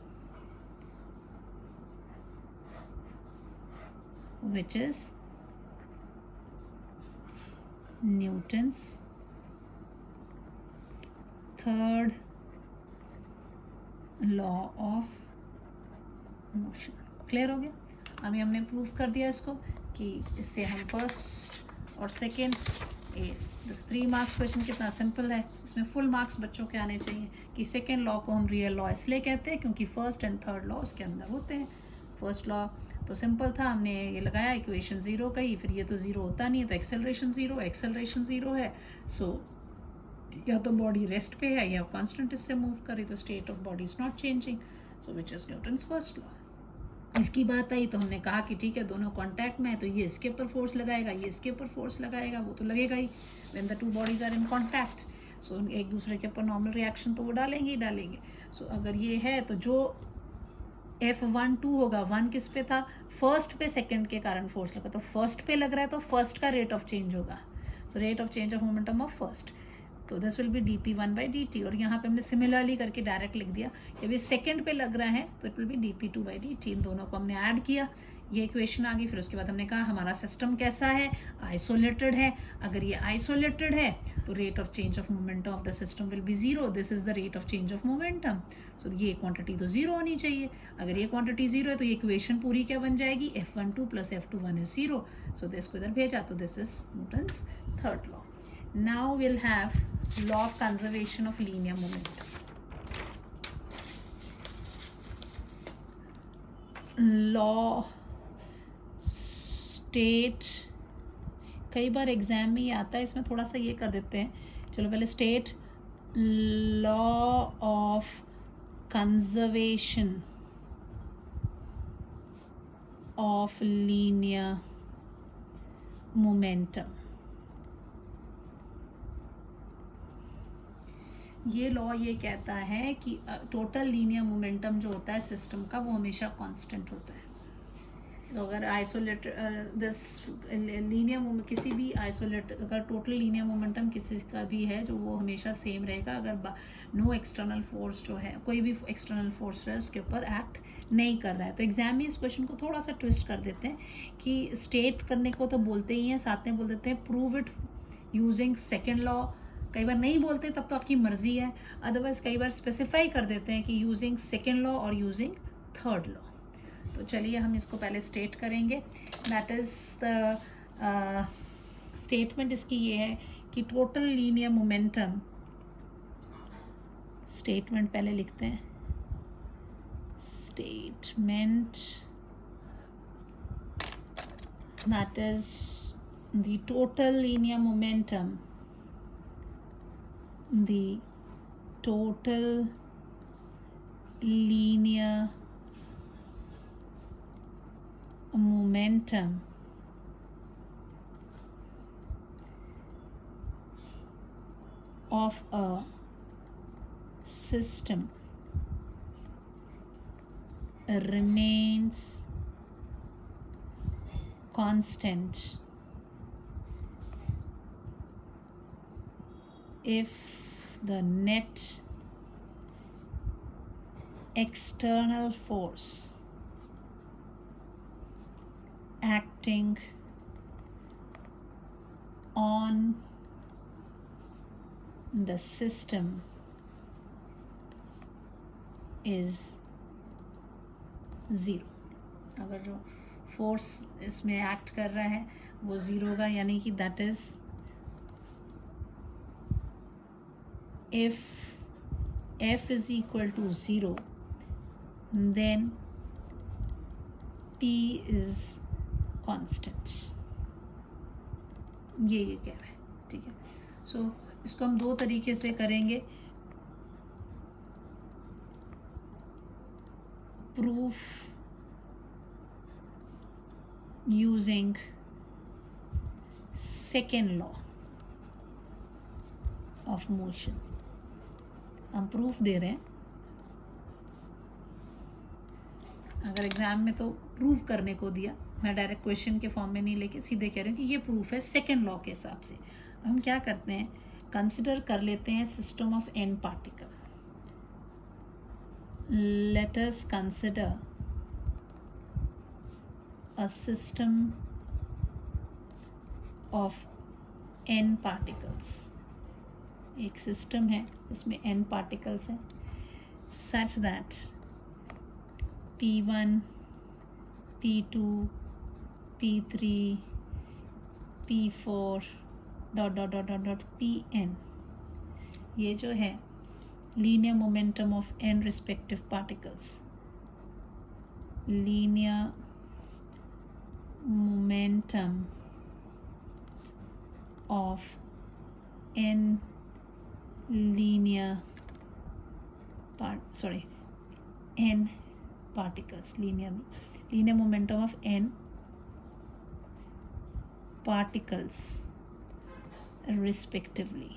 which is Newton's third law of motion. Clear हो गया. अभी हमने prove कर दिया इसको कि इससे हम फर्स्ट और सेकेंड, ये 3 मार्क्स क्वेश्चन कितना सिंपल है. इसमें फुल मार्क्स बच्चों के आने चाहिए कि सेकेंड लॉ को हम रियल लॉ इसलिए कहते हैं क्योंकि फर्स्ट एंड थर्ड लॉ उसके अंदर होते हैं. फर्स्ट लॉ तो सिंपल था, हमने ये लगाया इक्वेशन 0 का ही, फिर ये तो 0 होता नहीं है तो एक्सेलरेशन 0 है. सो या तो बॉडी रेस्ट पे है या कांस्टेंट इससे मूव करे, तो state of body is not changing. So which is Newton's first law. इसकी बात आई तो हमने कहा कि ठीक है दोनों कांटेक्ट में है तो ये इसके ऊपर फोर्स लगाएगा, ये इसके ऊपर फोर्स लगाएगा, वो तो लगेगा ही when the two bodies are in contact. So एक दूसरे के ऊपर नॉर्मल रिएक्शन तो वो डालेंगे ही डालेंगे. सो अगर ये है तो जो F12 होगा, 1 किस पे था, फर्स्ट पे सेकंड के कारण फोर्स लगा, तो फर्स्ट पे लग रहा है तो फर्स्ट का रेट ऑफ चेंज होगा. So rate of change of momentum of first, तो this will be dp1 by dt. और यहाँ पे हमने सिमिलरली करके डायरेक्ट लिख दिया कि अभी सेकंड पे लग रहा है तो it will B dp2 by dt. इन दोनों को हमने ऐड किया, ये इक्वेशन आ गई. फिर उसके बाद हमने कहा हमारा सिस्टम कैसा है, आइसोलेटेड है. अगर ये आइसोलेटेड है तो rate of change of momentum of the system will be 0. This is the rate of change of momentum. So ये क्वांटिटी तो 0 होनी चाहिए. अगर ये क्वांटिटी 0 है तो ये इक्वेशन पूरी क्या बन जाएगी, f12 plus f21 is 0. So this को इधर भेजा तो this is Newton's third law. Now we'll have law of conservation of linear momentum. Law state, कई बार एग्जाम में ही आता है, इसमें थोड़ा सा ये कर देते हैं. चलो पहले state law of conservation of linear momentum. ये लॉ ये कहता है कि टोटल लीनियर मोमेंटम जो होता है सिस्टम का वो हमेशा कांस्टेंट होता है. तो अगर आइसोलेट दिस लीनियर किसी भी आइसोलेट, अगर टोटल लीनियर मोमेंटम किसी का भी है जो वो हमेशा सेम रहेगा अगर नो एक्सटर्नल फोर्स जो है, कोई भी एक्सटर्नल फोर्स जो है उसके ऊपर एक्ट नहीं कर रहा है. तो एग्जाम में इस क्वेश्चन को थोड़ा सा ट्विस्ट कर देते हैं कि स्टेट करने को तो बोलते ही हैं, साथ में बोल देते हैं prove it using second law. कई बार नहीं बोलते तब तो आपकी मर्जी है, अदरवाइज कई बार स्पेसिफाई कर देते हैं कि यूजिंग सेकेंड लॉ और यूजिंग थर्ड लॉ. तो चलिए हम इसको पहले स्टेट करेंगे. दैट इज द स्टेटमेंट इसकी ये है कि टोटल लीनियर मोमेंटम, स्टेटमेंट पहले लिखते हैं. Statement that is the total linear momentum, the total linear momentum of a system remains constant if the net external force acting on the system is 0. अगर जो force इसमें act कर रहा है वो 0 होगा, यानी कि that is if F is equal to 0 then P is constant. ये कह रहा है, ठीक है. सो इसको हम दो तरीके से करेंगे. Proof using second law of motion. हम प्रूफ दे रहे हैं. अगर एग्जाम में तो प्रूफ करने को दिया, मैं डायरेक्ट क्वेश्चन के फॉर्म में नहीं लेके सीधे कह रही हूँ कि ये प्रूफ है सेकेंड लॉ के हिसाब से. हम क्या करते हैं, कंसिडर कर लेते हैं system of n particle. Let us consider a system of n particles. एक सिस्टम है इसमें n पार्टिकल्स हैं, such that P1, P2, P3, P4 dot Pn. ये जो है linear momentum of n respective particles. Linear momentum of n linear n particles. Linear momentum of n particles respectively.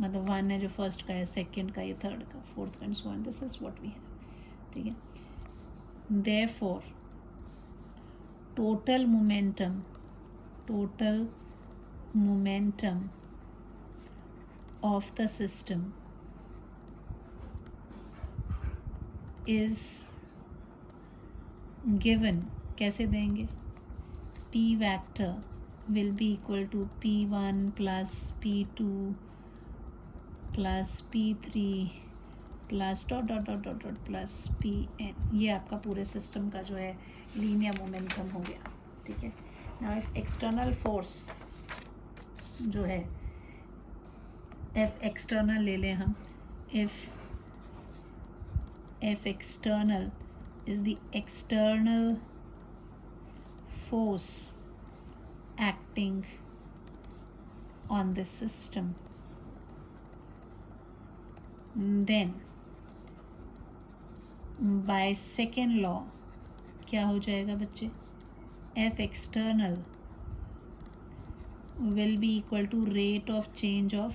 मतलब 1 है जो फर्स्ट का है, सेकेंड का, ये थर्ड का, फोर्थ का, and so on. This is what we have. ठीक है. Therefore total momentum of the system is given. कैसे देंगे? P vector will be equal to P1 plus P2 plus P3 plus dot plus Pn. ये आपका पूरे system का जो है लीनियर मोमेंटम हो गया. ठीक है. नाउ इफ एक्सटर्नल फोर्स जो है F एक्सटर्नल ले लें हम. F external is the external force acting on the system. Then by second law क्या हो जाएगा बच्चे? F external will be equal to rate of change of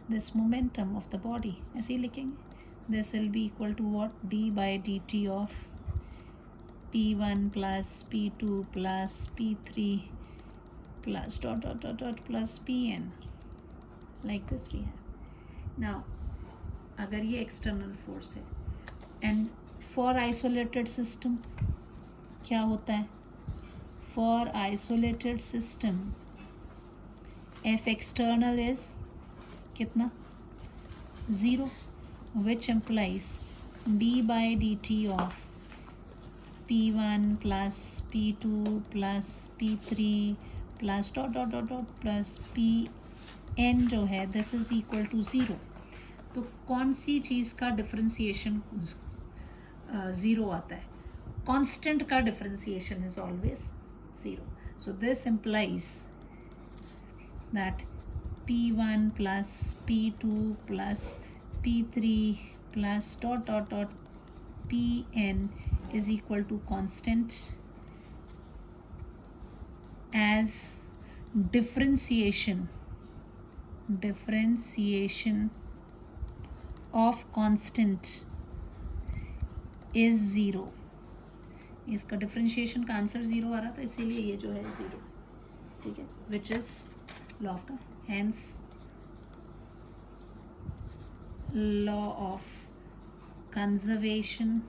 this momentum of the body. ऐसे ही लिखेंगे. This will be equal to what? D by dt of P1 plus P2 plus P3 plus dot plus Pn. Like this we have. Now अगर ये external force है and for isolated system क्या होता है? For isolated system F external is कितना? 0, which implies d by dt of P1 plus P2 plus P3 plus dot plus Pn जो है this is equal to 0. तो कौन सी चीज़ का डिफरेंशिएशन 0 आता है? कांस्टेंट का differentiation is always 0. So this implies that P1 plus P2 plus P3 plus dot Pn is equal to constant as differentiation of constant is 0. इसका differentiation का answer 0 आ रहा था, इसीलिए ये जो है 0. ठीक है, विच इज लॉ ऑफ का, hence law of conservation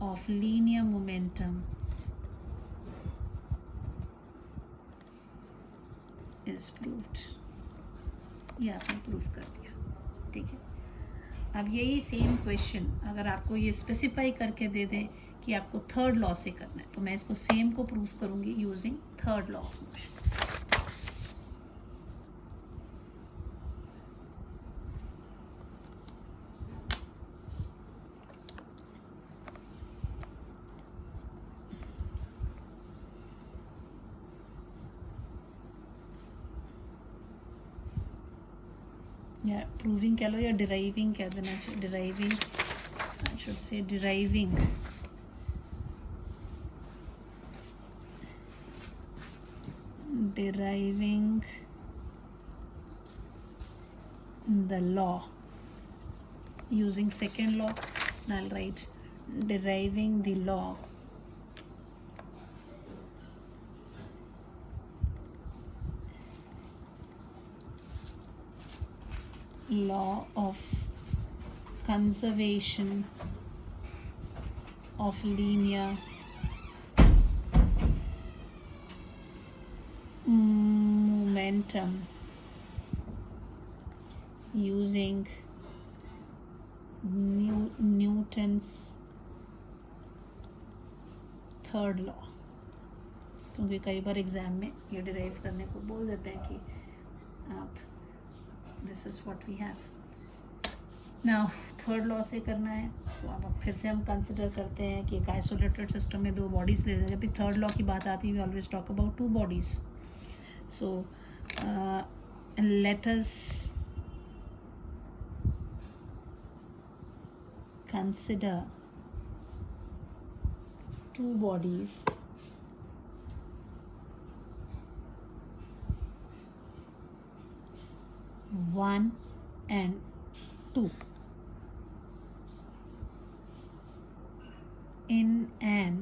of linear momentum is proved. ये आपने प्रूव कर दिया, ठीक है। अब यही सेम क्वेश्चन अगर आपको ये स्पेसिफाई करके दे दें कि आपको थर्ड लॉ से करना है, तो मैं इसको सेम को प्रूव करूंगी using third law of motion. या प्रूविंग कह लो या डिराइविंग कह देना चाहिए, deriving, I should say deriving the law using second law. I'll write deriving the law of conservation of linear momentum using Newton's third law. क्योंकि कई बार exam में ये डिराइव करने को बोल देते हैं कि आप this is what we have now, third law से करना है। तो अब फिर से हम कंसिडर करते हैं कि एक आइसोलेटेड सिस्टम में दो बॉडीज ले लेंगे। जब थर्ड लॉ की बात आती है we always talk about two bodies. So let us consider two bodies one and two in an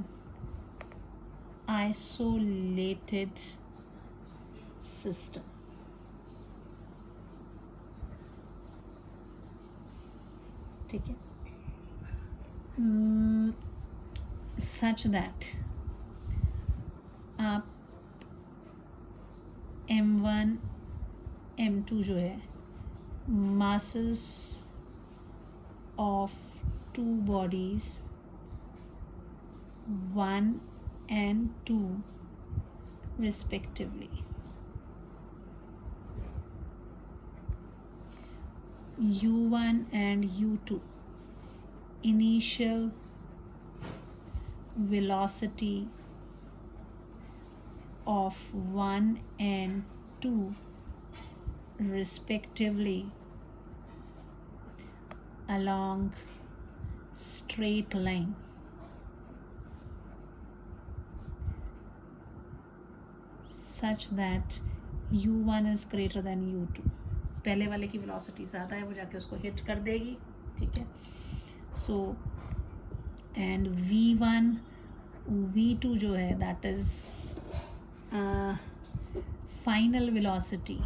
isolated system. ठीक है, such that आप M1 M2 जो है masses of two bodies 1 and 2 respectively U1 and U2 initial velocity of 1 and 2 respectively along straight line such that U1 is greater than U2। पहले वाले की velocity ज़्यादा है, वो जाके उसको हिट कर देगी, ठीक है। सो एंड V1 V2 जो है that is final velocity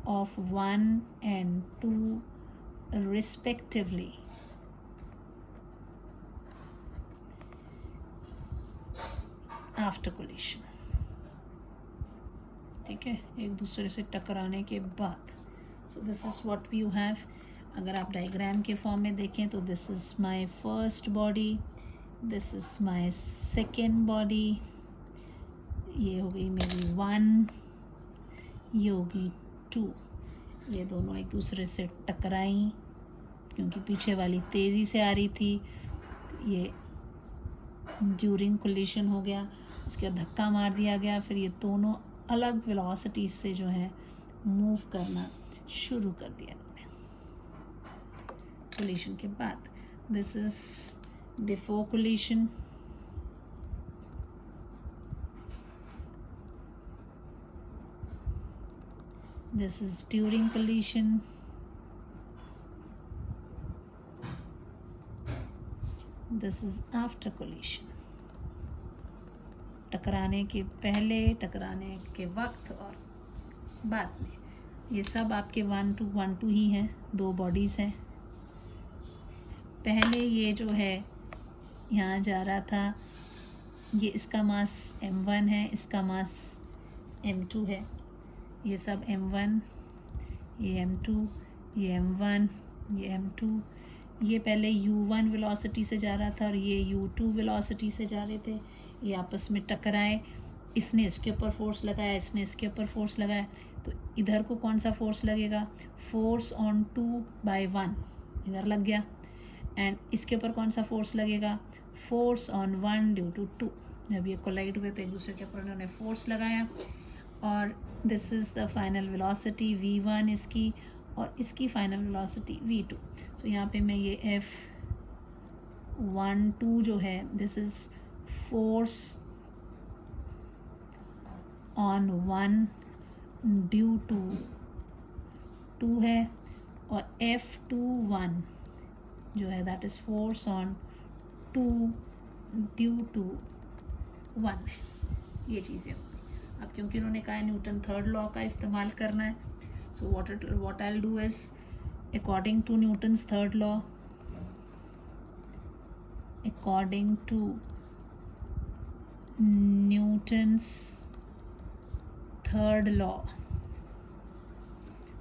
of 1 and 2 respectively after collision, ठीक है, एक दूसरे से टकराने के बाद। So this is what you have. अगर आप डायग्राम के फॉर्म में देखें तो this is my first body, this is my second body, ये हो गई मेरी 1, ये होगी 2। ये दोनों एक दूसरे से टकराई क्योंकि पीछे वाली तेज़ी से आ रही थी, ये ड्यूरिंग कोलिशन हो गया, उसके बाद धक्का मार दिया गया, फिर ये दोनों अलग वेलोसिटी से जो है मूव करना शुरू कर दिया कोलिशन के बाद। This is before collision, this is during collision, this is after collision, टकराने के पहले, टकराने के वक्त और बाद में। ये सब आपके 1 2 ही हैं, 2 बॉडीज़ हैं। पहले ये जो है यहाँ जा रहा था, ये इसका मास m1 है, इसका मास m2 है। ये सब m1, ये m2, ये m1, ये m2। ये पहले u1 वेलोसिटी से जा रहा था और ये u2 वेलोसिटी से जा रहे थे। ये आपस में टकराए, इसने इसके ऊपर फोर्स लगाया, इसने इसके ऊपर फोर्स लगाया, तो इधर को कौन सा फोर्स लगेगा? फोर्स ऑन 2/1 इधर लग गया। एंड इसके ऊपर कौन सा फोर्स लगेगा? Force on 1 due to 2। जब ये कोलाइड हुए तो एक दूसरे के ऊपर उन्होंने फोर्स लगाया। और this is the final velocity v1 इसकी, और इसकी फाइनल वेलोसिटी v2। सो यहाँ पे मैं ये F12 जो है, this is force on 1 due to 2 है, और F21 जो है that is force on 2 due to 1 है। ये चीज़ें होंगी। अब क्योंकि उन्होंने कहा है न्यूटन थर्ड लॉ का इस्तेमाल करना है, so what I will do is according to Newton's third law, according to Newton's third law,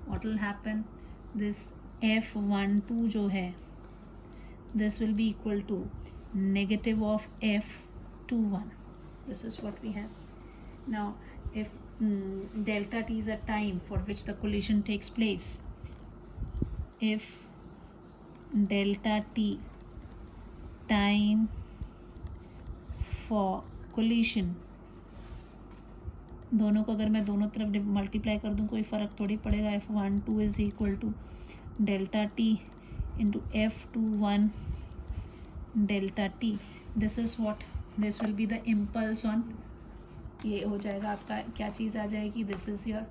what will happen? This F12 जो है, this will be equal to negative of F21. This is what we have. Now if delta t is a time for which the collision takes place, if delta t time for collision, दोनों को अगर मैं दोनों तरफ multiply कर दूँ कोई फ़र्क थोड़ी पड़ेगा। F12 is equal to delta t into F21 delta t. This is what, this will be the impulse on, ये हो जाएगा आपका क्या चीज़ आ जाएगी? This is your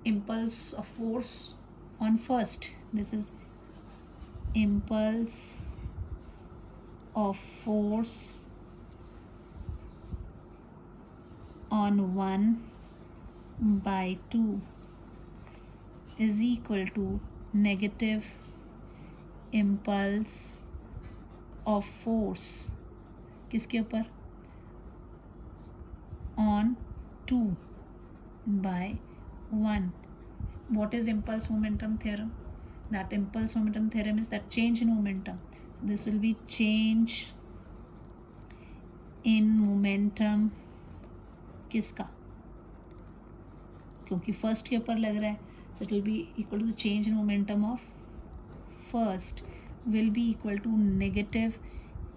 impulse of force on first, this is impulse of force on 1/2 is equal to negative impulse of force किसके ऊपर? on 2/1. What is impulse momentum theorem? That impulse momentum theorem is that change in momentum. This will be change in momentum किसका? क्योंकि first के ऊपर लग रहा है, so it will be equal to the change in momentum of first will be equal to negative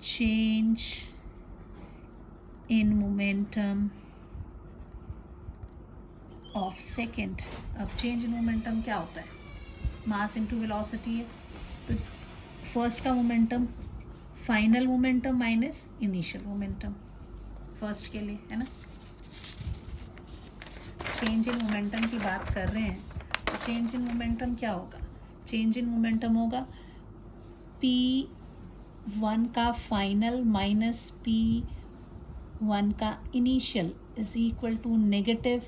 change in momentum of second. अब change in momentum क्या होता है? मास इंटू वेलोसिटी है। तो फर्स्ट का momentum final momentum minus initial momentum first के लिए है ना। चेंज इन मोमेंटम की बात कर रहे हैं, तो चेंज इन मोमेंटम क्या होगा? चेंज इन मोमेंटम होगा P1 का फाइनल माइनस P1 का initial is equal to negative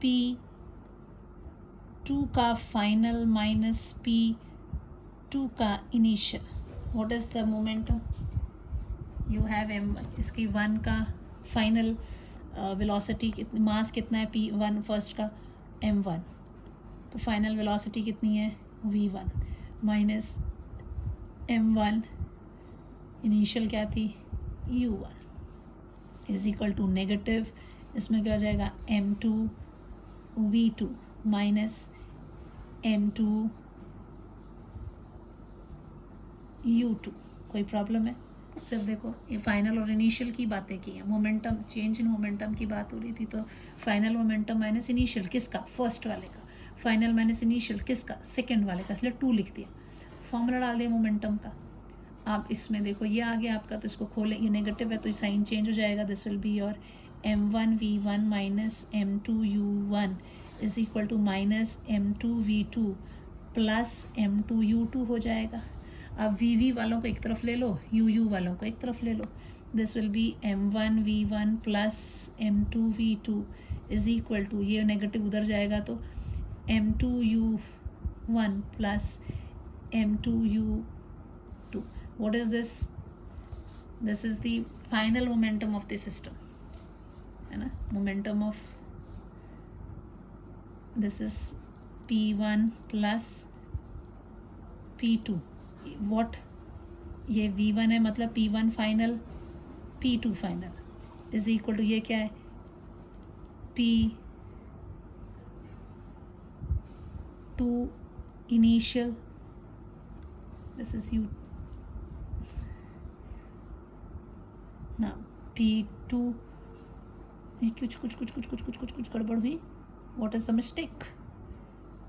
P2 का फाइनल माइनस P2 का initial. What is the momentum? You have m, इसकी 1 का फाइनल वेलोसिटी कितनी, मास कितना है P1 फर्स्ट का m1, तो फाइनल वेलोसिटी कितनी है v1 माइनस m1 इनिशियल क्या थी u1 is equal to negative, इसमें क्या हो जाएगा m2 v2 minus m2 u2। कोई प्रॉब्लम है? सिर्फ देखो ये फाइनल और इनिशियल की बातें की हैं, मोमेंटम चेंज इन मोमेंटम की बात हो रही थी, तो फाइनल मोमेंटम माइनस इनिशियल किसका? फर्स्ट वाले का। फाइनल माइनस इनिशियल किसका? सेकंड वाले का, इसलिए 2 लिख दिया। फॉर्मूला डाल दिया मोमेंटम का। आप इसमें देखो ये आ गया आपका, तो इसको खोलें, ये नेगेटिव है तो साइन चेंज हो जाएगा। This will be your m1 v1 minus m2 u1 is equal to minus m2 v2 plus m2 u2 हो जाएगा। अब वी वालों को एक तरफ ले लो, यू वालों को एक तरफ ले लो. This will be M1V1 plus M2V2 is equal to, ये नेगेटिव उधर जाएगा तो M2U1 plus M2U2. What is this? This is the final momentum of the system, है ना. Momentum of this is P1 plus P2. What? ये V1 है, मतलब P1 final P2 final is equal to, ये क्या है, P2 initial, this is U ना, P2, ये कुछ गड़बड़ हुई. What is the mistake?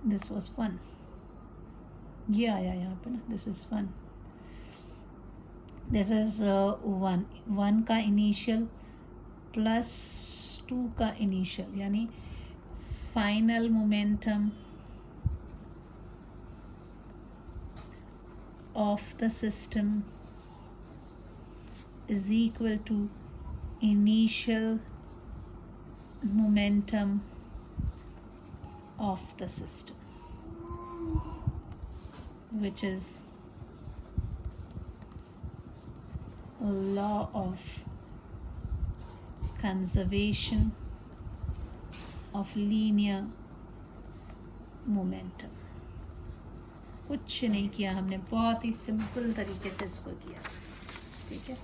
This was 1, ये आया यहाँ पे ना, दिस इज 1, दिस इज 1 का इनिशियल प्लस 2 का इनिशियल, यानी final momentum of the system is equal to initial momentum of the system, which is a law of conservation of linear momentum. कुछ नहीं किया हमने, बहुत ही सिंपल तरीके से इसको किया. ठीक है,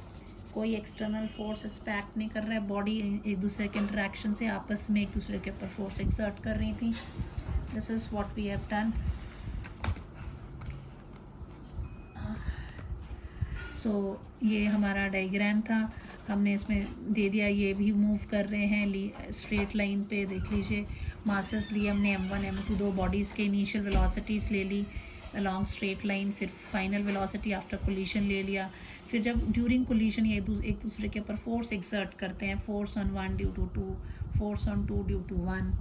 कोई एक्सटर्नल फोर्स पे एक्ट नहीं कर रहा है. बॉडी एक दूसरे के इंटरेक्शन से आपस में एक दूसरे के ऊपर फोर्स एक्सर्ट कर रही थी. This is what we have done. So ये हमारा डायग्राम था, हमने इसमें दे दिया. ये भी मूव कर रहे हैं स्ट्रेट लाइन पे. देख लीजिए, मासेस लिए हमने M1 M2, दो बॉडीज़ के इनिशियल वेलोसिटीज़ ले ली अलॉन्ग स्ट्रेट लाइन, फिर फाइनल वेलोसिटी आफ्टर कोलिशन ले लिया. फिर जब ड्यूरिंग कोलिशन ये एक दूसरे के ऊपर फोर्स एक्सर्ट करते हैं, force on 1 due to 2, force on 2 due to 1.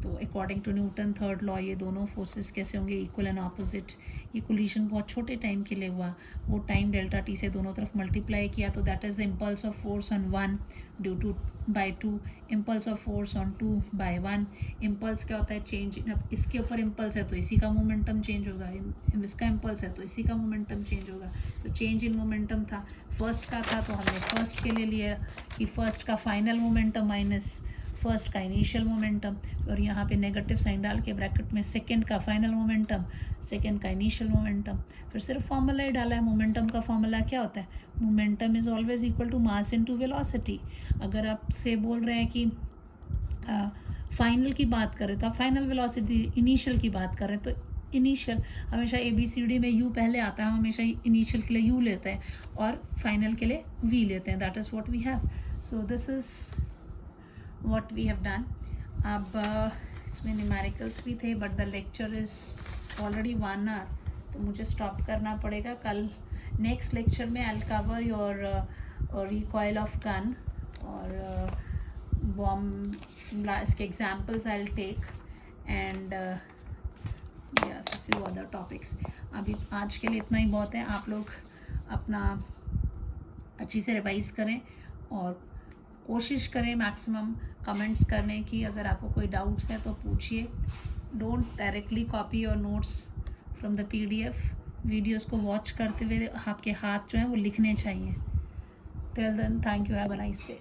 तो according to Newton third law ये दोनों फोर्सेस कैसे होंगे, इक्वल एंड ऑपोजिट. ये कोलिशन बहुत छोटे टाइम के लिए हुआ, वो टाइम डेल्टा टी से दोनों तरफ मल्टीप्लाई किया, तो that is the impulse of force on 1 due two by 2, impulse of force on 2 by 1. Impulse क्या होता है, चेंज. अब इसके ऊपर इम्पल्स है तो इसी का मोमेंटम चेंज होगा, इसका इम्पल्स है तो इसी का मोमेंटम चेंज होगा. तो चेंज इन मोमेंटम था, फर्स्ट का था तो हमने फर्स्ट के लिए लिया कि फर्स्ट का फाइनल मोमेंटम माइनस फर्स्ट का इनिशियल मोमेंटम, और यहाँ पे नेगेटिव साइन डाल के ब्रैकेट में सेकंड का फाइनल मोमेंटम, सेकंड का इनिशियल मोमेंटम. फिर सिर्फ फार्मूला ही डाला है. मोमेंटम का फार्मूला क्या होता है, momentum is always equal to mass into velocity. अगर आप से बोल रहे हैं कि फाइनल की बात करें तो आप फाइनल वेलोसिटी, इनिशियल की बात करें तो इनिशियल. हमेशा ABCD में U पहले आता है, हम हमेशा इनिशियल के लिए U लेते हैं और फाइनल के लिए V लेते हैं. That is what we have. So this is what we have done. अब इसमें न्यूमेरिकल्स भी थे, but the lecture is already 1 hour, तो मुझे स्टॉप करना पड़ेगा. कल नेक्स्ट लेक्चर में I will cover your recoil of gun और बॉम्ब, इसके examples I will take and yes, a few other topics. अभी आज के लिए इतना ही बहुत है. आप लोग अपना अच्छी से रिवाइज करें और कोशिश करें मैक्सिमम कमेंट्स करने की. अगर आपको कोई डाउट्स है तो पूछिए. Don't directly copy your notes from the PDF. Videos को वॉच करते हुए आपके हाथ जो हैं वो लिखने चाहिए. Till then, thank you, have a nice day.